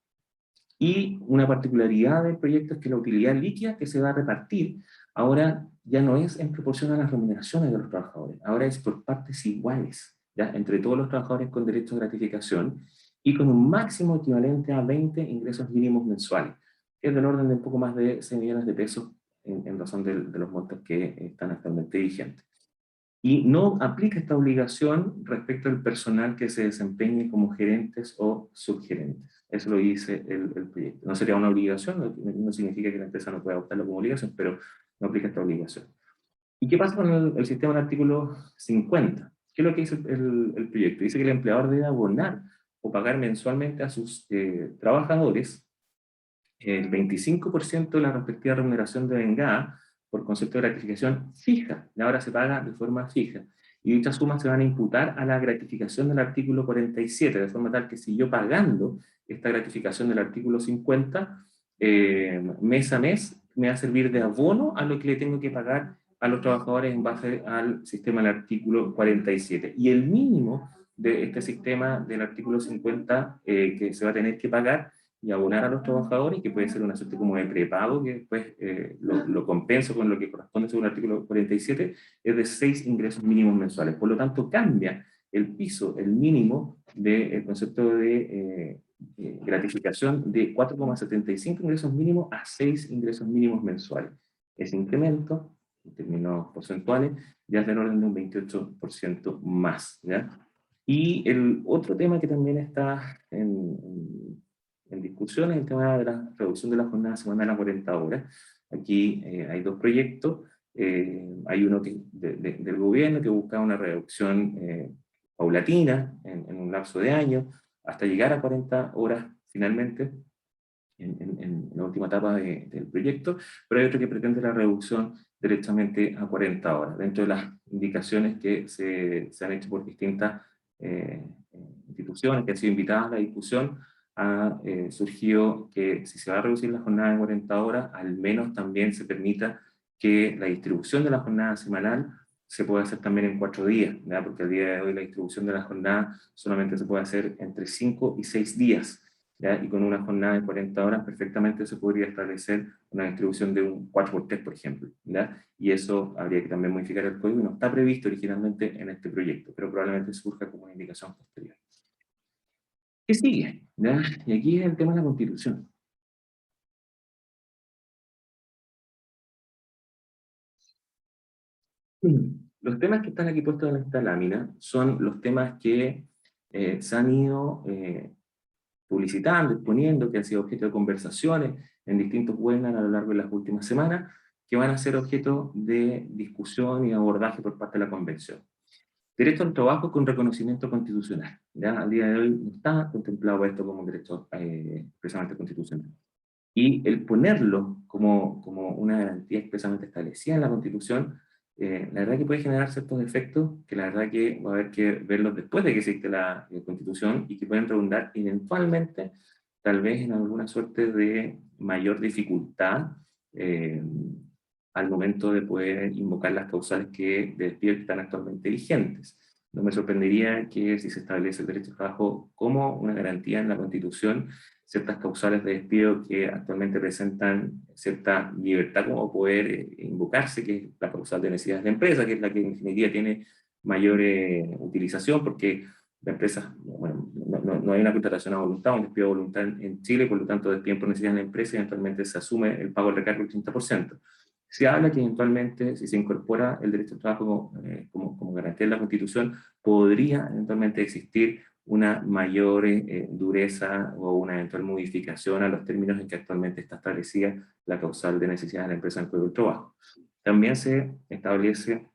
B: Y una particularidad del proyecto es que la utilidad líquida que se va a repartir ahora ya no es en proporción a las remuneraciones de los trabajadores, ahora es por partes iguales, ¿ya? Entre todos los trabajadores con derecho a gratificación y con un máximo equivalente a 20 ingresos mínimos mensuales, que es del orden de un poco más de 6 millones de pesos en razón de los montos que están actualmente vigentes. Y no aplica esta obligación respecto al personal que se desempeñe como gerentes o subgerentes. Eso lo dice el proyecto. No sería una obligación, no significa que la empresa no pueda adoptarlo como obligación, pero no aplica esta obligación. ¿Y qué pasa con el sistema del artículo 50? ¿Qué es lo que dice el proyecto? Dice que el empleador debe abonar o pagar mensualmente a sus trabajadores el 25% de la respectiva remuneración devengada por concepto de gratificación fija, y ahora se paga de forma fija. Y dichas sumas se van a imputar a la gratificación del artículo 47, de forma tal que si yo pagando esta gratificación del artículo 50, mes a mes, me va a servir de abono a lo que le tengo que pagar a los trabajadores en base al sistema del artículo 47. Y el mínimo de este sistema del artículo 50 que se va a tener que pagar y abonar a los trabajadores, que puede ser una suerte como de prepago, que después lo compenso con lo que corresponde según el artículo 47, es de 6 ingresos mínimos mensuales. Por lo tanto, cambia el piso, el mínimo del concepto de gratificación de 4,75 ingresos mínimos a 6 ingresos mínimos mensuales. Ese incremento, en términos porcentuales, ya es del orden de un 28% más, ¿ya? Y el otro tema que también está en discusión es el tema de la reducción de la jornada semanal a 40 horas. Aquí hay dos proyectos. Hay uno del gobierno que busca una reducción paulatina en un lapso de años hasta llegar a 40 horas finalmente en la última etapa del proyecto, pero hay otro que pretende la reducción directamente a 40 horas, dentro de las indicaciones que se han hecho por distintas instituciones que han sido invitadas a la discusión. Ha surgido que si se va a reducir la jornada de 40 horas, al menos también se permita que la distribución de la jornada semanal se puede hacer también en 4 días, ¿verdad? Porque al día de hoy la distribución de la jornada solamente se puede hacer entre 5 y 6 días, ¿ya? Y con una jornada de 40 horas perfectamente se podría establecer una distribución de un 4x3, por ejemplo, ¿ya? Y eso habría que también modificar el código, y no está previsto originalmente en este proyecto, pero probablemente surja como una indicación posterior. ¿Qué sigue? ¿Ya? Y aquí es el tema de la Constitución. Los temas que están aquí puestos en esta lámina son los temas que se han ido publicitando, exponiendo, que han sido objeto de conversaciones en distintos webinars a lo largo de las últimas semanas, que van a ser objeto de discusión y abordaje por parte de la Convención. Derecho al trabajo con reconocimiento constitucional. ¿Ya? Al día de hoy no está contemplado esto como un derecho expresamente constitucional. Y el ponerlo como una garantía expresamente establecida en la Constitución, la verdad que puede generar ciertos efectos que la verdad que va a haber que verlos después de que existe la Constitución, y que pueden redundar eventualmente tal vez en alguna suerte de mayor dificultad al momento de poder invocar las causales de despido que están actualmente vigentes. No me sorprendería que si se establece el derecho al trabajo como una garantía en la Constitución, ciertas causales de despido que actualmente presentan cierta libertad como poder invocarse, que es la causal de necesidades de empresa, que es la que en definitiva tiene mayor utilización, porque la empresa, bueno, no hay una contratación a voluntad, un despido a voluntad en Chile, por lo tanto despiden por necesidades de la empresa y eventualmente se asume el pago del recargo del 30%. Se habla que eventualmente, si se incorpora el derecho al trabajo como garantía en la Constitución, podría eventualmente existir una mayor dureza o una eventual modificación a los términos en que actualmente está establecida la causal de necesidad de la empresa en el Código del Trabajo. También se establece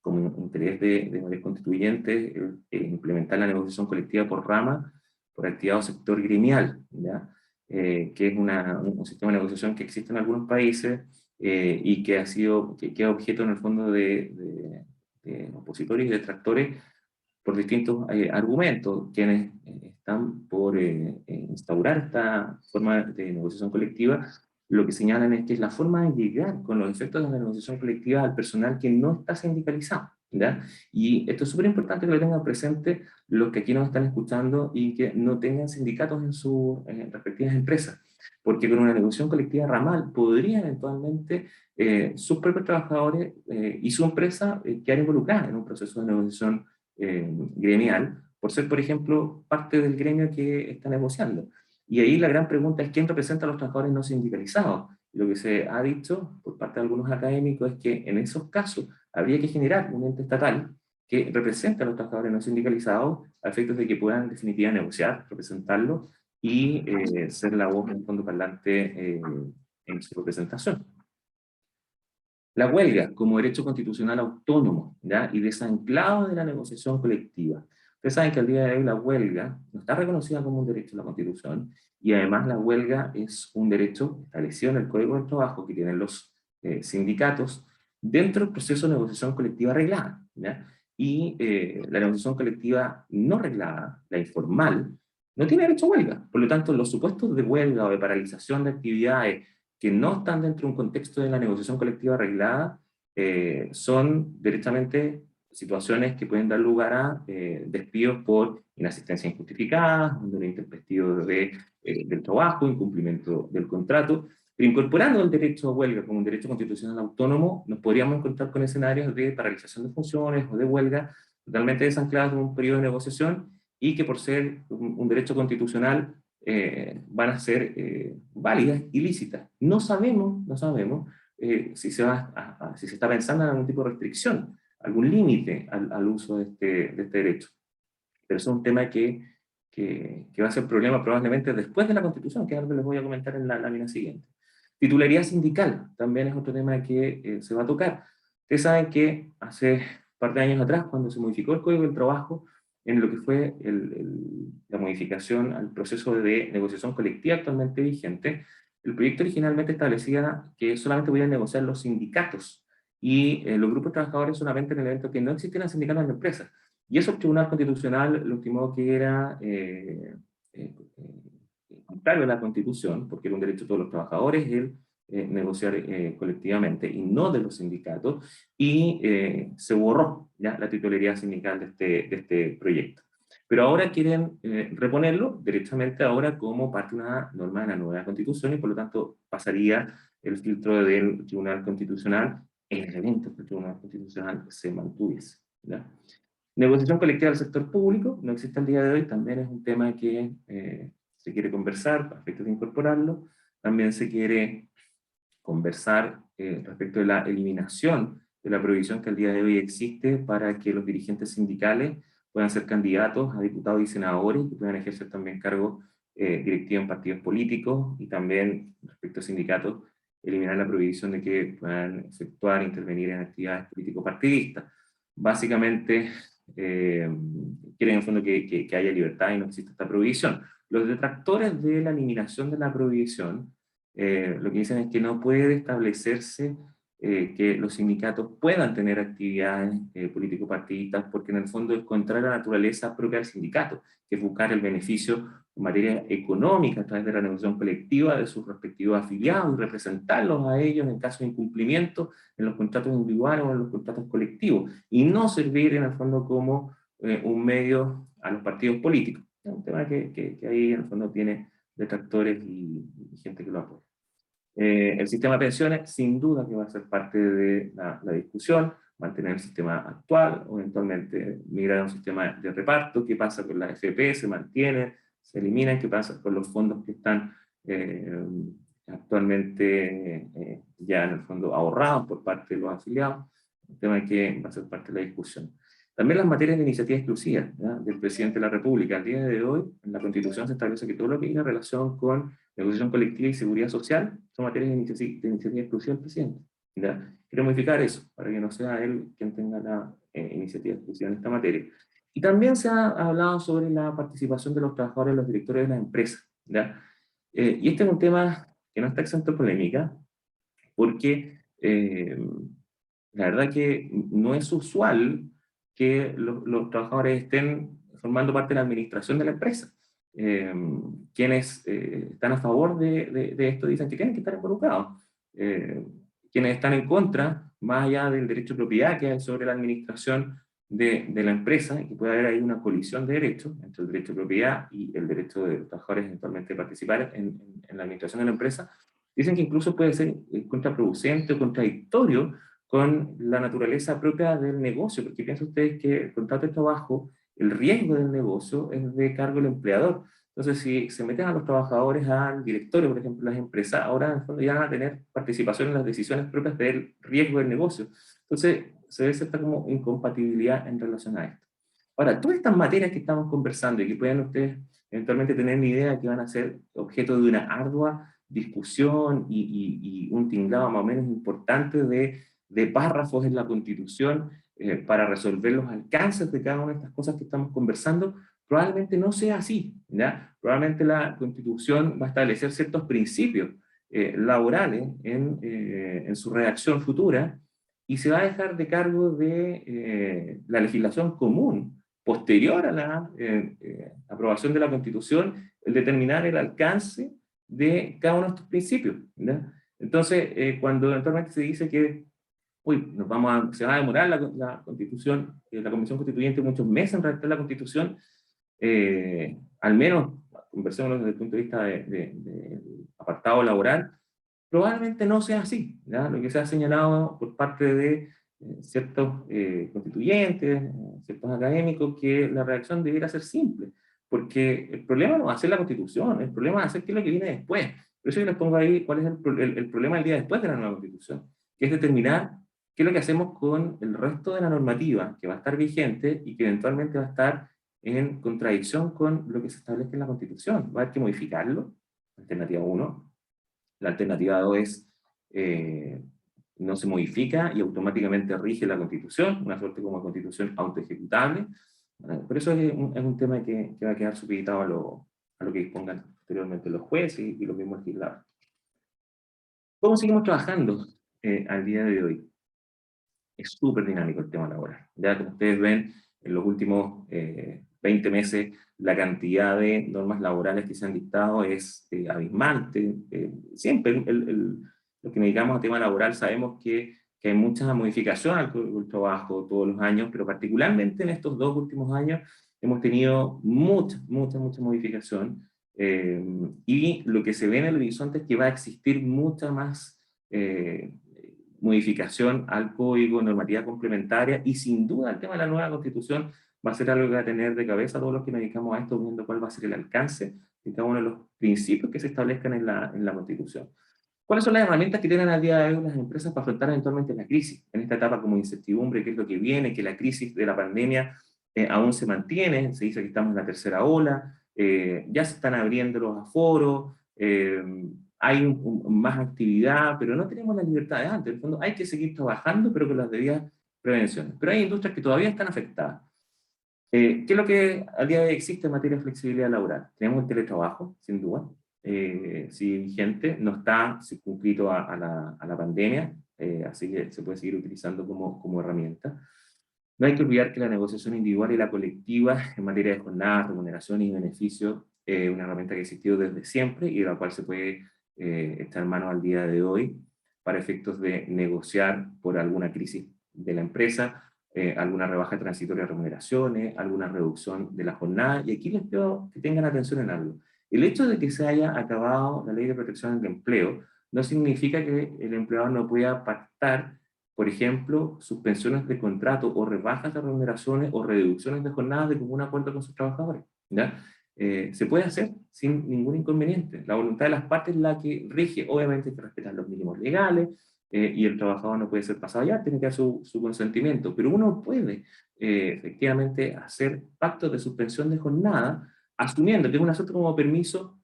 B: como interés de varios constituyentes implementar la negociación colectiva por rama, por actividad o sector gremial, ¿ya? Que es un sistema de negociación que existe en algunos países y que que es objeto en el fondo de opositores y detractores por distintos argumentos. Quienes están por instaurar esta forma de negociación colectiva, lo que señalan es que es la forma de llegar con los efectos de la negociación colectiva al personal que no está sindicalizado, ¿ya? Y esto es súper importante que lo tengan presente los que aquí nos están escuchando y que no tengan sindicatos en sus respectivas empresas, porque con una negociación colectiva ramal podrían eventualmente sus propios trabajadores y su empresa quedar involucradas en un proceso de negociación gremial, por ser, por ejemplo, parte del gremio que está negociando. Y ahí la gran pregunta es quién representa a los trabajadores no sindicalizados. Lo que se ha dicho por parte de algunos académicos es que en esos casos habría que generar un ente estatal que represente a los trabajadores no sindicalizados a efectos de que puedan en definitiva negociar, representarlos y ser la voz en fondo parlante en su representación. La huelga como derecho constitucional autónomo, ¿ya? Y desanclado de la negociación colectiva. Ustedes saben que al día de hoy la huelga no está reconocida como un derecho en la Constitución, y además la huelga es un derecho establecido en el Código del Trabajo que tienen los sindicatos dentro del proceso de negociación colectiva reglada, ¿ya? Y la negociación colectiva no reglada, la informal, no tiene derecho a huelga. Por lo tanto, los supuestos de huelga o de paralización de actividades que no están dentro de un contexto de la negociación colectiva arreglada, son directamente situaciones que pueden dar lugar a despidos por inasistencia injustificada, abandono intempestivo del trabajo, incumplimiento del contrato. Pero incorporando el derecho a huelga como un derecho constitucional autónomo, nos podríamos encontrar con escenarios de paralización de funciones o de huelga totalmente desanclados en un periodo de negociación y que por ser un derecho constitucional van a ser válidas y lícitas. No sabemos si si se está pensando en algún tipo de restricción, algún límite al uso de este derecho. Pero eso es un tema que va a ser problema probablemente después de la Constitución, que es algo que les voy a comentar en la lámina siguiente. Titularidad sindical también es otro tema que se va a tocar. Ustedes saben que hace un par de años atrás, cuando se modificó el Código del Trabajo, en lo que fue la modificación al proceso de negociación colectiva actualmente vigente, el proyecto originalmente establecía que solamente podían negociar los sindicatos y los grupos de trabajadores solamente en el evento que no existieran sindicatos en la empresa. Y eso el Tribunal Constitucional lo estimó que era contrario a la Constitución, porque era un derecho de todos los trabajadores el negociar colectivamente y no de los sindicatos, y se borró ya la titularidad sindical de este proyecto. Pero ahora quieren reponerlo directamente ahora como parte de una norma de la nueva Constitución y por lo tanto pasaría el filtro del Tribunal Constitucional en el evento que el Tribunal Constitucional se mantuviese, ¿ya? Negociación colectiva del sector público, no existe al día de hoy, también es un tema que se quiere conversar respecto de incorporarlo. También se quiere conversar respecto de la eliminación de la prohibición que al día de hoy existe para que los dirigentes sindicales puedan ser candidatos a diputados y senadores y que puedan ejercer también cargos directivos en partidos políticos, y también respecto a sindicatos, eliminar la prohibición de que puedan efectuar, intervenir en actividades político-partidistas. Básicamente, quieren en el fondo que haya libertad y no exista esta prohibición. Los detractores de la eliminación de la prohibición lo que dicen es que no puede establecerse que los sindicatos puedan tener actividades político-partidistas, porque en el fondo es contrario a la naturaleza propia del sindicato, que es buscar el beneficio en materia económica a través de la negociación colectiva de sus respectivos afiliados y representarlos a ellos en caso de incumplimiento en los contratos individuales o en los contratos colectivos, y no servir en el fondo como un medio a los partidos políticos. Es un tema que ahí en el fondo tiene detractores y gente que lo apoya. El sistema de pensiones, sin duda que va a ser parte de la discusión, mantener el sistema actual o eventualmente migrar a un sistema de reparto. ¿Qué pasa con la AFP? ¿Se mantiene? ¿Se eliminan? ¿Qué pasa con los fondos que están actualmente ya en el fondo ahorrados por parte de los afiliados, un tema que va a ser parte de la discusión. También las materias de iniciativa exclusiva, ¿ya?, del presidente de la República. Al día de hoy, en la Constitución se establece que todo lo que tiene relación con negociación colectiva y seguridad social son materias de iniciativa exclusiva del presidente, ¿ya? Quiero modificar eso, para que no sea él quien tenga la iniciativa exclusiva en esta materia. Y también se ha hablado sobre la participación de los trabajadores y los directores de las empresas, ¿ya? Y este es un tema que no está exento de polémica, porque la verdad que no es usual que los trabajadores estén formando parte de la administración de la empresa. Quienes están a favor de esto dicen que tienen que estar involucrados. Quienes están en contra, más allá del derecho de propiedad que hay sobre la administración de la empresa, y que puede haber ahí una colisión de derechos entre el derecho de propiedad y el derecho de los trabajadores eventualmente de participar en la administración de la empresa, dicen que incluso puede ser contraproducente o contradictorio con la naturaleza propia del negocio, porque piensen ustedes que el contrato de trabajo, el riesgo del negocio es de cargo del empleador. Entonces, si se meten a los trabajadores al directorio, por ejemplo, las empresas, ahora en el fondo ya van a tener participación en las decisiones propias del riesgo del negocio. Entonces, se ve cierta como incompatibilidad en relación a esto. Ahora, todas estas materias que estamos conversando y que pueden ustedes eventualmente tener una idea de que van a ser objeto de una ardua discusión y un tinglado más o menos importante de párrafos en la Constitución para resolver los alcances de cada una de estas cosas que estamos conversando, probablemente no sea así, ¿ya? Probablemente la Constitución va a establecer ciertos principios laborales en su redacción futura, y se va a dejar de cargo de la legislación común posterior a la aprobación de la Constitución el determinar el alcance de cada uno de estos principios, ¿ya? Entonces, cuando eventualmente se dice que se va a demorar la Constitución, la Convención Constituyente muchos meses en redactar la Constitución, al menos, conversémoslo desde el punto de vista del apartado laboral, probablemente no sea así, ¿ya? Lo que se ha señalado por parte de ciertos constituyentes, ciertos académicos, que la redacción debiera ser simple, porque el problema no va a ser la Constitución, el problema va a ser qué es lo que viene después. Por eso yo les pongo ahí cuál es el problema del día después de la nueva Constitución, que es determinar qué es lo que hacemos con el resto de la normativa que va a estar vigente y que eventualmente va a estar en contradicción con lo que se establece en la Constitución. Va a haber que modificarlo, alternativa 1. La alternativa 2 es no se modifica y automáticamente rige la Constitución, una suerte como Constitución autoejecutable. Por eso es un tema que va a quedar supeditado a lo que dispongan posteriormente los jueces y los mismos legisladores. ¿Cómo seguimos trabajando al día de hoy? Es súper dinámico el tema laboral. Ya como ustedes ven, en los últimos 20 meses, la cantidad de normas laborales que se han dictado es abismante. Siempre los que nos dedicamos al tema laboral sabemos que hay mucha modificación al trabajo todos los años, pero particularmente en estos 2 últimos años hemos tenido mucha modificación, y lo que se ve en el horizonte es que va a existir mucha más modificación al código, normativa complementaria, y sin duda el tema de la nueva Constitución va a ser algo que va a tener de cabeza a todos los que nos dedicamos a esto, viendo cuál va a ser el alcance de cada uno de los principios que se establezcan en la Constitución. ¿Cuáles son las herramientas que tienen al día de hoy las empresas para afrontar eventualmente la crisis? En esta etapa como incertidumbre, qué es lo que viene, que la crisis de la pandemia aún se mantiene, se dice que estamos en la tercera ola, ya se están abriendo los aforos, hay más actividad, pero no tenemos la libertad de antes. En el fondo hay que seguir trabajando, pero con las debidas prevenciones. Pero hay industrias que todavía están afectadas. ¿Qué es lo que al día de hoy existe en materia de flexibilidad laboral? Tenemos el teletrabajo, sin duda, sigue vigente, no está circunscrito a la pandemia, así que se puede seguir utilizando como herramienta. No hay que olvidar que la negociación individual y la colectiva en materia de jornadas, remuneración y beneficios es una herramienta que ha existido desde siempre y de la cual se puede echar mano al día de hoy para efectos de negociar por alguna crisis de la empresa, alguna rebaja transitoria de remuneraciones, alguna reducción de la jornada. Y aquí les pido que tengan atención en algo. El hecho de que se haya acabado la ley de protección del empleo no significa que el empleador no pueda pactar, por ejemplo, suspensiones de contrato o rebajas de remuneraciones o reducciones de jornadas de común acuerdo con sus trabajadores, ¿ya? se puede hacer sin ningún inconveniente. La voluntad de las partes es la que rige. Obviamente hay que respetar los mínimos legales, y el trabajador no puede ser pasado ya, tiene que dar su consentimiento, pero uno puede efectivamente hacer pactos de suspensión de jornada, asumiendo que es un asunto como permiso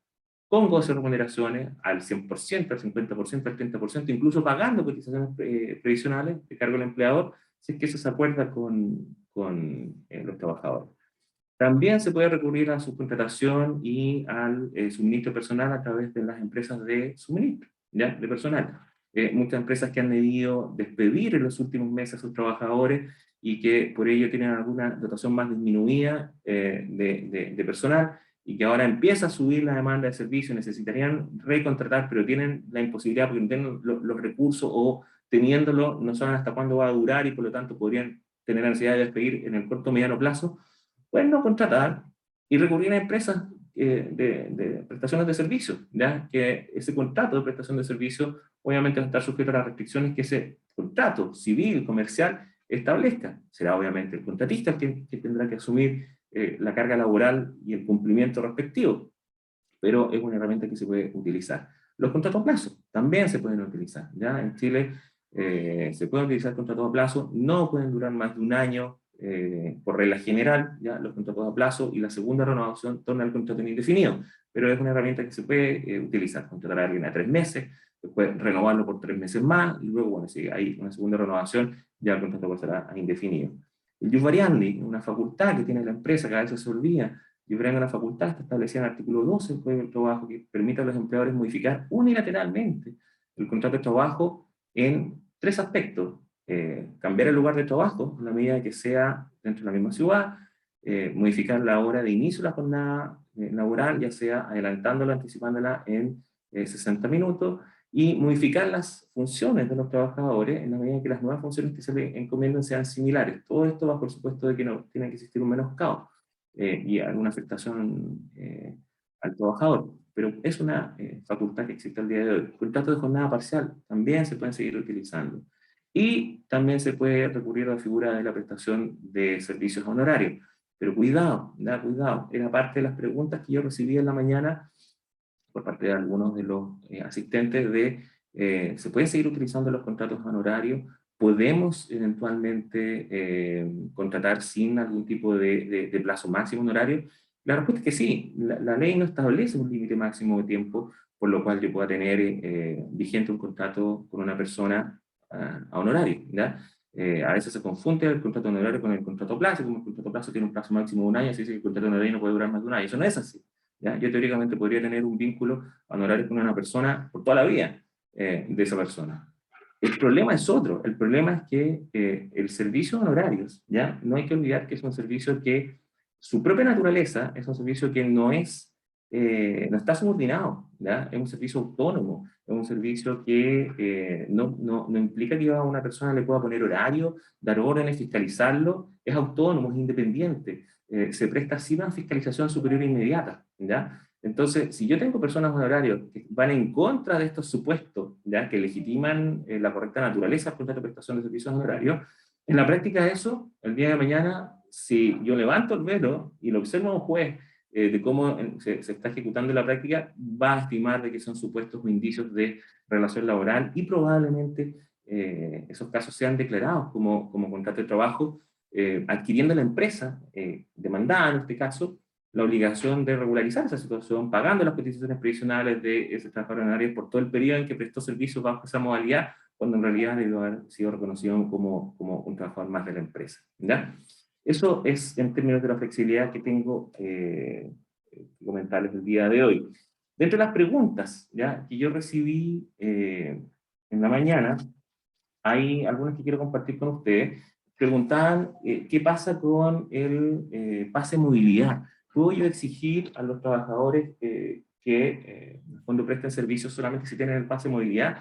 B: con goce de remuneraciones al 100%, al 50%, al 30%, incluso pagando cotizaciones previsionales de cargo del empleador, si es que eso se acuerda con los trabajadores. También se puede recurrir a subcontratación y al suministro personal a través de las empresas de suministro, ¿ya? De personal. Muchas empresas que han debido despedir en los últimos meses a sus trabajadores y que por ello tienen alguna dotación más disminuida de personal, y que ahora empieza a subir la demanda de servicios, necesitarían recontratar, pero tienen la imposibilidad porque no tienen los recursos, o teniéndolo no saben hasta cuándo va a durar, y por lo tanto podrían tener la necesidad de despedir en el corto o mediano plazo. Pueden no contratar y recurrir a empresas de prestaciones de servicios, ¿ya? Que ese contrato de prestación de servicios obviamente va a estar sujeto a las restricciones que ese contrato civil, comercial, establezca. Será obviamente el contratista el que tendrá que asumir la carga laboral y el cumplimiento respectivo, pero es una herramienta que se puede utilizar. Los contratos a plazo también se pueden utilizar, ¿ya? En Chile se pueden utilizar contratos a plazo, no pueden durar más de un año, por regla general, ya los contratos a plazo, y la segunda renovación torna al contrato indefinido, pero es una herramienta que se puede utilizar, contratar a alguien a 3 meses, después renovarlo por 3 meses más, y luego, bueno, si hay una segunda renovación, ya el contrato pasará a indefinido. El jus variandi, una facultad que tiene la empresa, que a veces se olvida, y en la facultad está establecida en el artículo 12 del Código del Trabajo, que permite a los empleadores modificar unilateralmente el contrato de trabajo en 3 aspectos. Cambiar el lugar de trabajo, en la medida que sea dentro de la misma ciudad, modificar la hora de inicio de la jornada laboral, ya sea adelantándola, anticipándola en 60 minutos, y modificar las funciones de los trabajadores en la medida que las nuevas funciones que se le encomiendan sean similares. Todo esto bajo el supuesto de que no tiene que existir un menoscabo y alguna afectación al trabajador. Pero es una facultad que existe al día de hoy. Contratos de jornada parcial también se pueden seguir utilizando. Y también se puede recurrir a la figura de la prestación de servicios honorarios. Pero cuidado, cuidado. Era parte de las preguntas que yo recibí en la mañana por parte de algunos de los asistentes ¿se pueden seguir utilizando los contratos honorarios? ¿Podemos eventualmente contratar sin algún tipo de plazo máximo honorario? La respuesta es que sí. La ley no establece un límite máximo de tiempo por lo cual yo pueda tener vigente un contrato con una persona a honorario, ¿ya? A veces se confunde el contrato honorario con el contrato a plazo. Como el contrato a plazo tiene un plazo máximo de un año, se dice que el contrato honorario no puede durar más de un año. Eso no es así, ¿ya? Yo teóricamente podría tener un vínculo honorario con una persona por toda la vida de esa persona. El problema es otro. El problema es que el servicio de honorarios, ¿ya? No hay que olvidar que es un servicio que su propia naturaleza es un servicio que no está subordinado, ¿ya? Es un servicio autónomo, es un servicio que no implica que a una persona le pueda poner horario, dar órdenes, fiscalizarlo. Es autónomo, es independiente, se presta sin una fiscalización superior e inmediata, ¿ya? Entonces, si yo tengo personas honorarios que van en contra de estos supuestos, ¿ya? Que legitiman la correcta naturaleza del contrato de prestación de servicios honorarios, en la práctica eso, el día de mañana, si yo levanto el velo y lo observo a un juez de cómo se está ejecutando la práctica, va a estimar de que son supuestos o indicios de relación laboral, y probablemente esos casos sean declarados como contrato de trabajo, adquiriendo la empresa demandada, en este caso, la obligación de regularizar esa situación, pagando las cotizaciones previsionales de ese trabajador honorario por todo el periodo en que prestó servicios bajo esa modalidad, cuando en realidad debió haber sido reconocido como un trabajador más de la empresa, ¿ya? Eso es en términos de la flexibilidad que tengo que comentarles el día de hoy. Dentro de las preguntas, ¿ya?, que yo recibí en la mañana, hay algunas que quiero compartir con ustedes. Preguntaban qué pasa con el pase de movilidad. ¿Puedo yo exigir a los trabajadores cuando presten servicios solamente si tienen el pase de movilidad?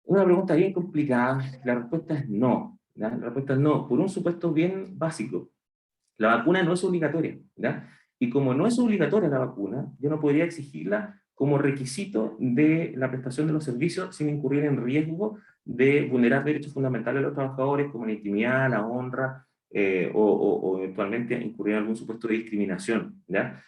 B: Una pregunta bien complicada. La respuesta es no, ¿ya? La respuesta es no, por un supuesto bien básico. La vacuna no es obligatoria, ¿ya? Y como no es obligatoria la vacuna, yo no podría exigirla como requisito de la prestación de los servicios sin incurrir en riesgo de vulnerar derechos fundamentales de los trabajadores, como la intimidad, la honra, o eventualmente incurrir en algún supuesto de discriminación, ¿ya?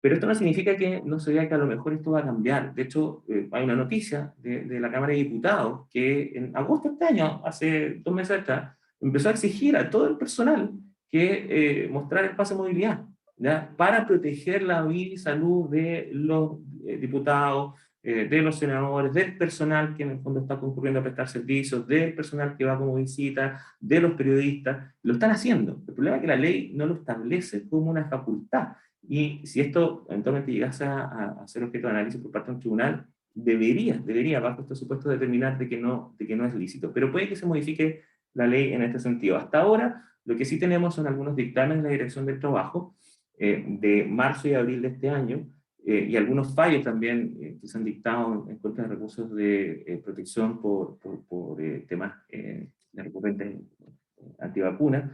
B: Pero esto no significa que no se vea que a lo mejor esto va a cambiar. De hecho, hay una noticia de la Cámara de Diputados que en agosto de este año, hace 2 meses atrás, empezó a exigir a todo el personal que mostrara el pase de movilidad, ¿ya? Para proteger la vida y salud de los diputados, de los senadores, del personal que en el fondo está concurriendo a prestar servicios, del personal que va como visita, de los periodistas. Lo están haciendo. El problema es que la ley no lo establece como una facultad. Y si esto eventualmente llegase a ser objeto de análisis por parte de un tribunal, debería bajo este supuesto, determinar de que no es lícito. Pero puede que se modifique la ley en este sentido. Hasta ahora, lo que sí tenemos son algunos dictámenes de la Dirección del Trabajo, de marzo y abril de este año, y algunos fallos también que se han dictado en contra de recursos de protección por temas de recurrentes antivacunas,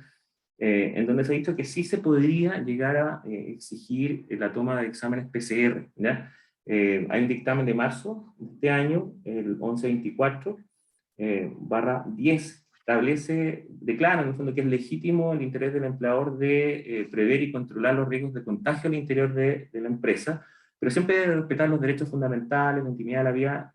B: en donde se ha dicho que sí se podría llegar a exigir la toma de exámenes PCR, ¿ya? Hay un dictamen de marzo de este año, el 1124, /10, declara en el fondo que es legítimo el interés del empleador de prever y controlar los riesgos de contagio al interior de la empresa, pero siempre debe respetar los derechos fundamentales, la intimidad de la vida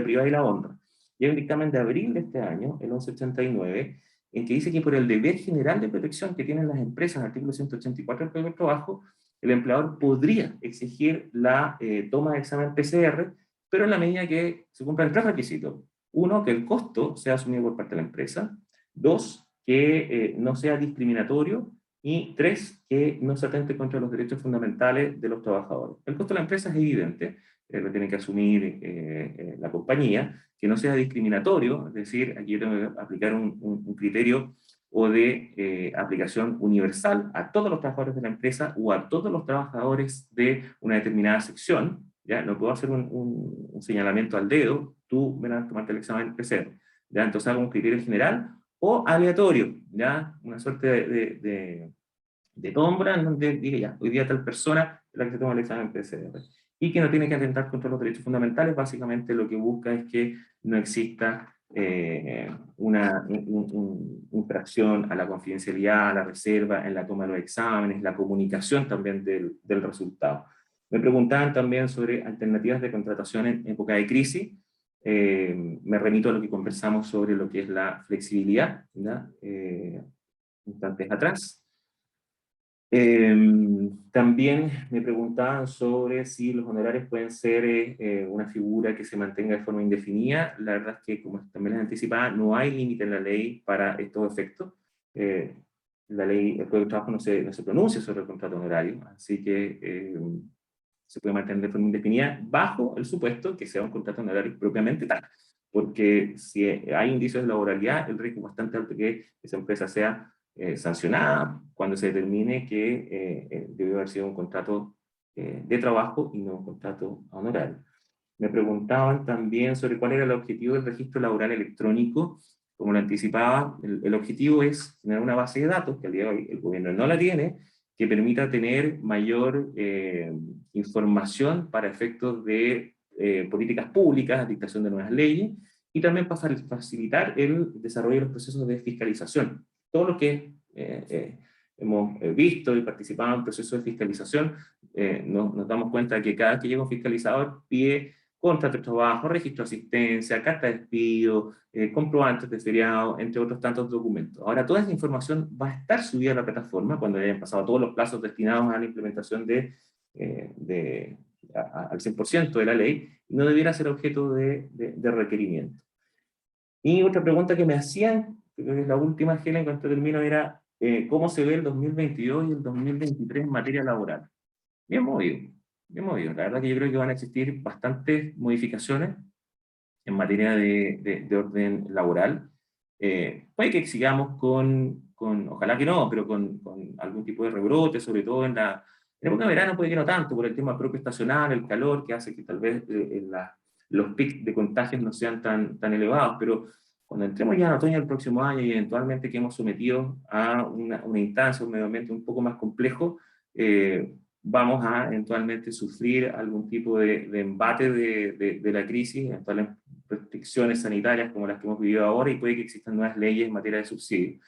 B: privada y la honra. Y hay un dictamen de abril de este año, el 1189, en que dice que por el deber general de protección que tienen las empresas, en el artículo 184 del Código del Trabajo, el empleador podría exigir la toma de examen PCR, pero en la medida que se cumplan 3 requisitos. Uno, que el costo sea asumido por parte de la empresa. 2, que no sea discriminatorio. Y 3, que no se atente contra los derechos fundamentales de los trabajadores. El costo de la empresa es evidente, lo tiene que asumir la compañía, que no sea discriminatorio, es decir, aquí yo tengo que aplicar un criterio o de aplicación universal a todos los trabajadores de la empresa o a todos los trabajadores de una determinada sección. ¿Ya? No puedo hacer un señalamiento al dedo, tú ven a tomarte el examen PCR, ¿ya? Entonces hago un criterio general o aleatorio, ¿ya? Una suerte de tómbola en donde diga ya, hoy día tal persona es la que se toma el examen PCR. Y que no tiene que atentar contra los derechos fundamentales, básicamente lo que busca es que no exista una infracción a la confidencialidad, a la reserva, en la toma de los exámenes, la comunicación también del resultado. Me preguntaban también sobre alternativas de contratación en época de crisis. Me remito a lo que conversamos sobre lo que es la flexibilidad, ¿ya? Instantes atrás. También me preguntaban sobre si los honorarios pueden ser una figura que se mantenga de forma indefinida. La verdad es que, como también les anticipaba, no hay límite en la ley para estos efectos. La ley, el Código de Trabajo no se pronuncia sobre el contrato honorario, así que se puede mantener de forma indefinida bajo el supuesto que sea un contrato honorario propiamente tal. Porque si hay indicios de laboralidad, el riesgo es bastante alto que esa empresa sea sancionada cuando se determine que debió haber sido un contrato de trabajo y no un contrato honorario. Me preguntaban también sobre cuál era el objetivo del registro laboral electrónico. Como lo anticipaba, el objetivo es tener una base de datos, que al día de hoy el gobierno no la tiene, que permita tener mayor información para efectos de políticas públicas, dictación de nuevas leyes, y también para facilitar el desarrollo de los procesos de fiscalización. Todo lo que hemos visto y participado en procesos de fiscalización, nos damos cuenta de que cada vez que llega un fiscalizador pide contrato de trabajo, registro de asistencia, carta de despido, comprobantes de feriado, entre otros tantos documentos. Ahora, toda esa información va a estar subida a la plataforma cuando hayan pasado todos los plazos destinados a la implementación al 100% de la ley, y no debiera ser objeto de requerimiento. Y otra pregunta que me hacían, creo que es la última, Angela, en cuanto termino, era ¿cómo se ve el 2022 y el 2023 en materia laboral? Bien movido, bien movido. La verdad que yo creo que van a existir bastantes modificaciones en materia de orden laboral. Puede que sigamos ojalá que no, pero con algún tipo de rebrote, sobre todo en época de verano puede que no tanto, por el tema propio estacional, el calor, que hace que tal vez los picos de contagios no sean tan elevados, pero cuando entremos ya en otoño del próximo año y eventualmente que hemos sometido a una instancia, un medio ambiente un poco más complejo, vamos a eventualmente sufrir algún tipo de embate de la crisis, restricciones sanitarias como las que hemos vivido ahora, y puede que existan nuevas leyes en materia de subsidio.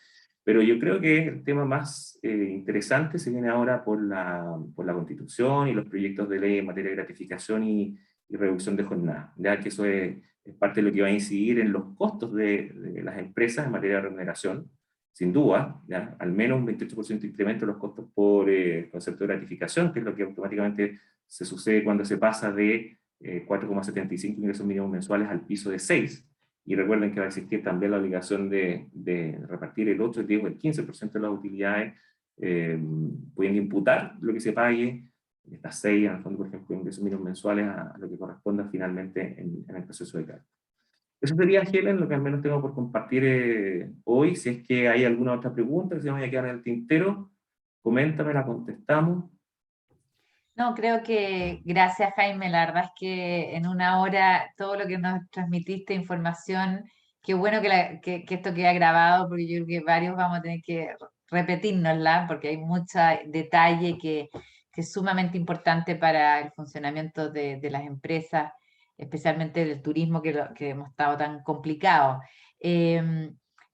B: Pero yo creo que el tema más interesante se viene ahora por la Constitución y los proyectos de ley en materia de gratificación y reducción de jornada, ya que eso es parte de lo que va a incidir en los costos de las empresas en materia de remuneración, sin duda, ¿ya? Al menos un 28% de incremento de los costos por concepto de gratificación, que es lo que automáticamente se sucede cuando se pasa de 4,75 ingresos mínimos mensuales al piso de 6. Y recuerden que va a existir también la obligación de repartir el 8, el 10 o el 15% de las utilidades, pudiendo imputar lo que se pague, estas 6, en el fondo, por ejemplo, ingresos mínimos mensuales a lo que corresponda finalmente en el proceso de cálculo. Eso sería, Helen, lo que al menos tengo por compartir hoy. Si es que hay alguna otra pregunta que se me vaya a quedar en el tintero, coméntame, la contestamos.
A: No, creo que gracias, Jaime. La verdad es que en una hora todo lo que nos transmitiste, información, qué bueno que esto queda grabado, porque yo creo que varios vamos a tener que repetirnosla, porque hay mucho detalle que es sumamente importante para el funcionamiento de las empresas, especialmente del turismo, que hemos estado tan complicados.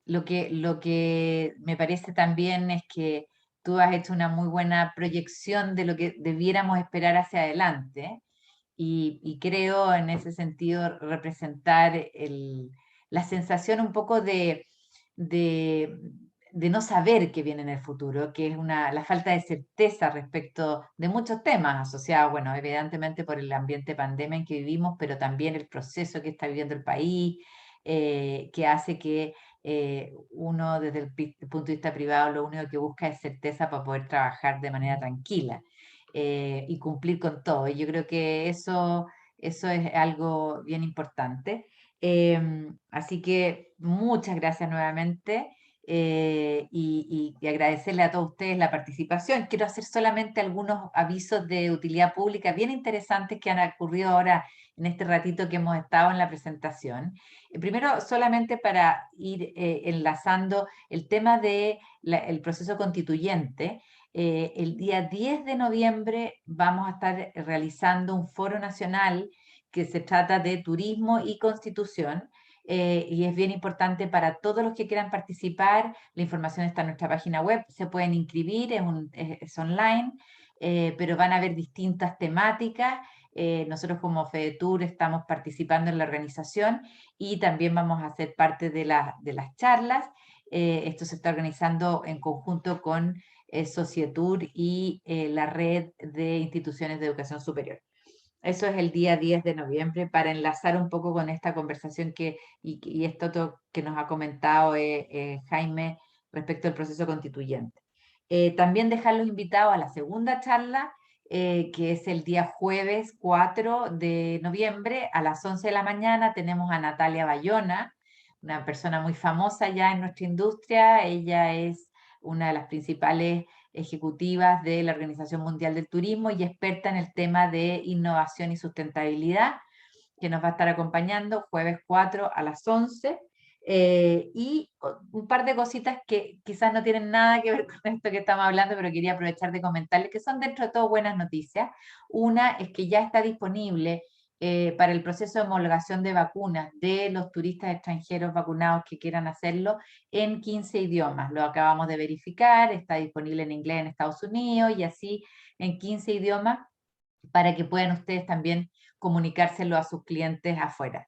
A: Lo que me parece también es que tú has hecho una muy buena proyección de lo que debiéramos esperar hacia adelante y creo en ese sentido representar la sensación un poco de, de no saber qué viene en el futuro, que es la falta de certeza respecto de muchos temas asociados, bueno, evidentemente por el ambiente pandemia en que vivimos, pero también el proceso que está viviendo el país, que hace que uno desde el punto de vista privado lo único que busca es certeza para poder trabajar de manera tranquila y cumplir con todo. Y yo creo que eso es algo bien importante. Así que muchas gracias nuevamente y agradecerle a todos ustedes la participación. Quiero hacer solamente algunos avisos de utilidad pública bien interesantes que han ocurrido ahora en este ratito que hemos estado en la presentación. Primero, solamente para ir enlazando el tema del proceso constituyente. El día 10 de noviembre vamos a estar realizando un foro nacional que se trata de turismo y constitución, y es bien importante para todos los que quieran participar. La información está en nuestra página web, se pueden inscribir, es online, pero van a haber distintas temáticas. Nosotros como FEDETUR estamos participando en la organización y también vamos a ser parte de las charlas. Esto se está organizando en conjunto con Societur y la red de instituciones de educación superior. Eso es el día 10 de noviembre para enlazar un poco con esta conversación y esto que nos ha comentado Jaime respecto al proceso constituyente. También dejarlos invitados a la segunda charla, que es el día jueves 4 de noviembre a las 11 de la mañana. Tenemos a Natalia Bayona, una persona muy famosa ya en nuestra industria. Ella es una de las principales ejecutivas de la Organización Mundial del Turismo y experta en el tema de innovación y sustentabilidad, que nos va a estar acompañando jueves 4 a las 11. Y un par de cositas que quizás no tienen nada que ver con esto que estamos hablando, pero quería aprovechar de comentarles que son dentro de todo buenas noticias. Una es que ya está disponible para el proceso de homologación de vacunas de los turistas extranjeros vacunados que quieran hacerlo en 15 idiomas. Lo acabamos de verificar, está disponible en inglés en Estados Unidos y así en 15 idiomas para que puedan ustedes también comunicárselo a sus clientes afuera.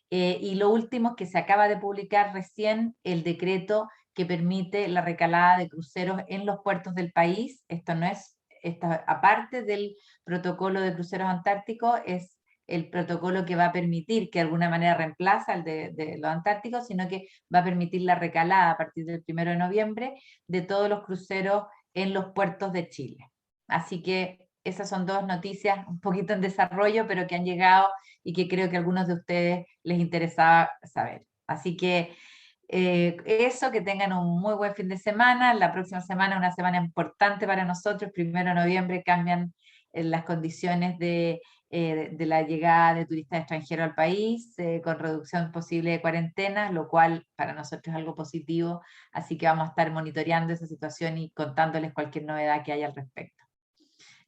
A: Y lo último es que se acaba de publicar recién el decreto que permite la recalada de cruceros en los puertos del país. Esto aparte del protocolo de cruceros antárticos, es el protocolo que va a permitir, que de alguna manera reemplaza el de los antárticos, sino que va a permitir la recalada a partir del 1 de noviembre de todos los cruceros en los puertos de Chile. Así que esas son dos noticias un poquito en desarrollo, pero que han llegado y que creo que a algunos de ustedes les interesaba saber. Así que eso, que tengan un muy buen fin de semana. La próxima semana es una semana importante para nosotros. 1 de noviembre cambian las condiciones de la llegada de turistas extranjeros al país, con reducción posible de cuarentenas, lo cual para nosotros es algo positivo. Así que vamos a estar monitoreando esa situación y contándoles cualquier novedad que haya al respecto.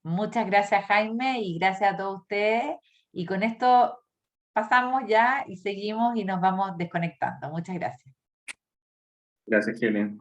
A: Muchas gracias, Jaime, y gracias a todos ustedes. Y con esto pasamos ya y seguimos y nos vamos desconectando. Muchas gracias.
B: Gracias, Helen.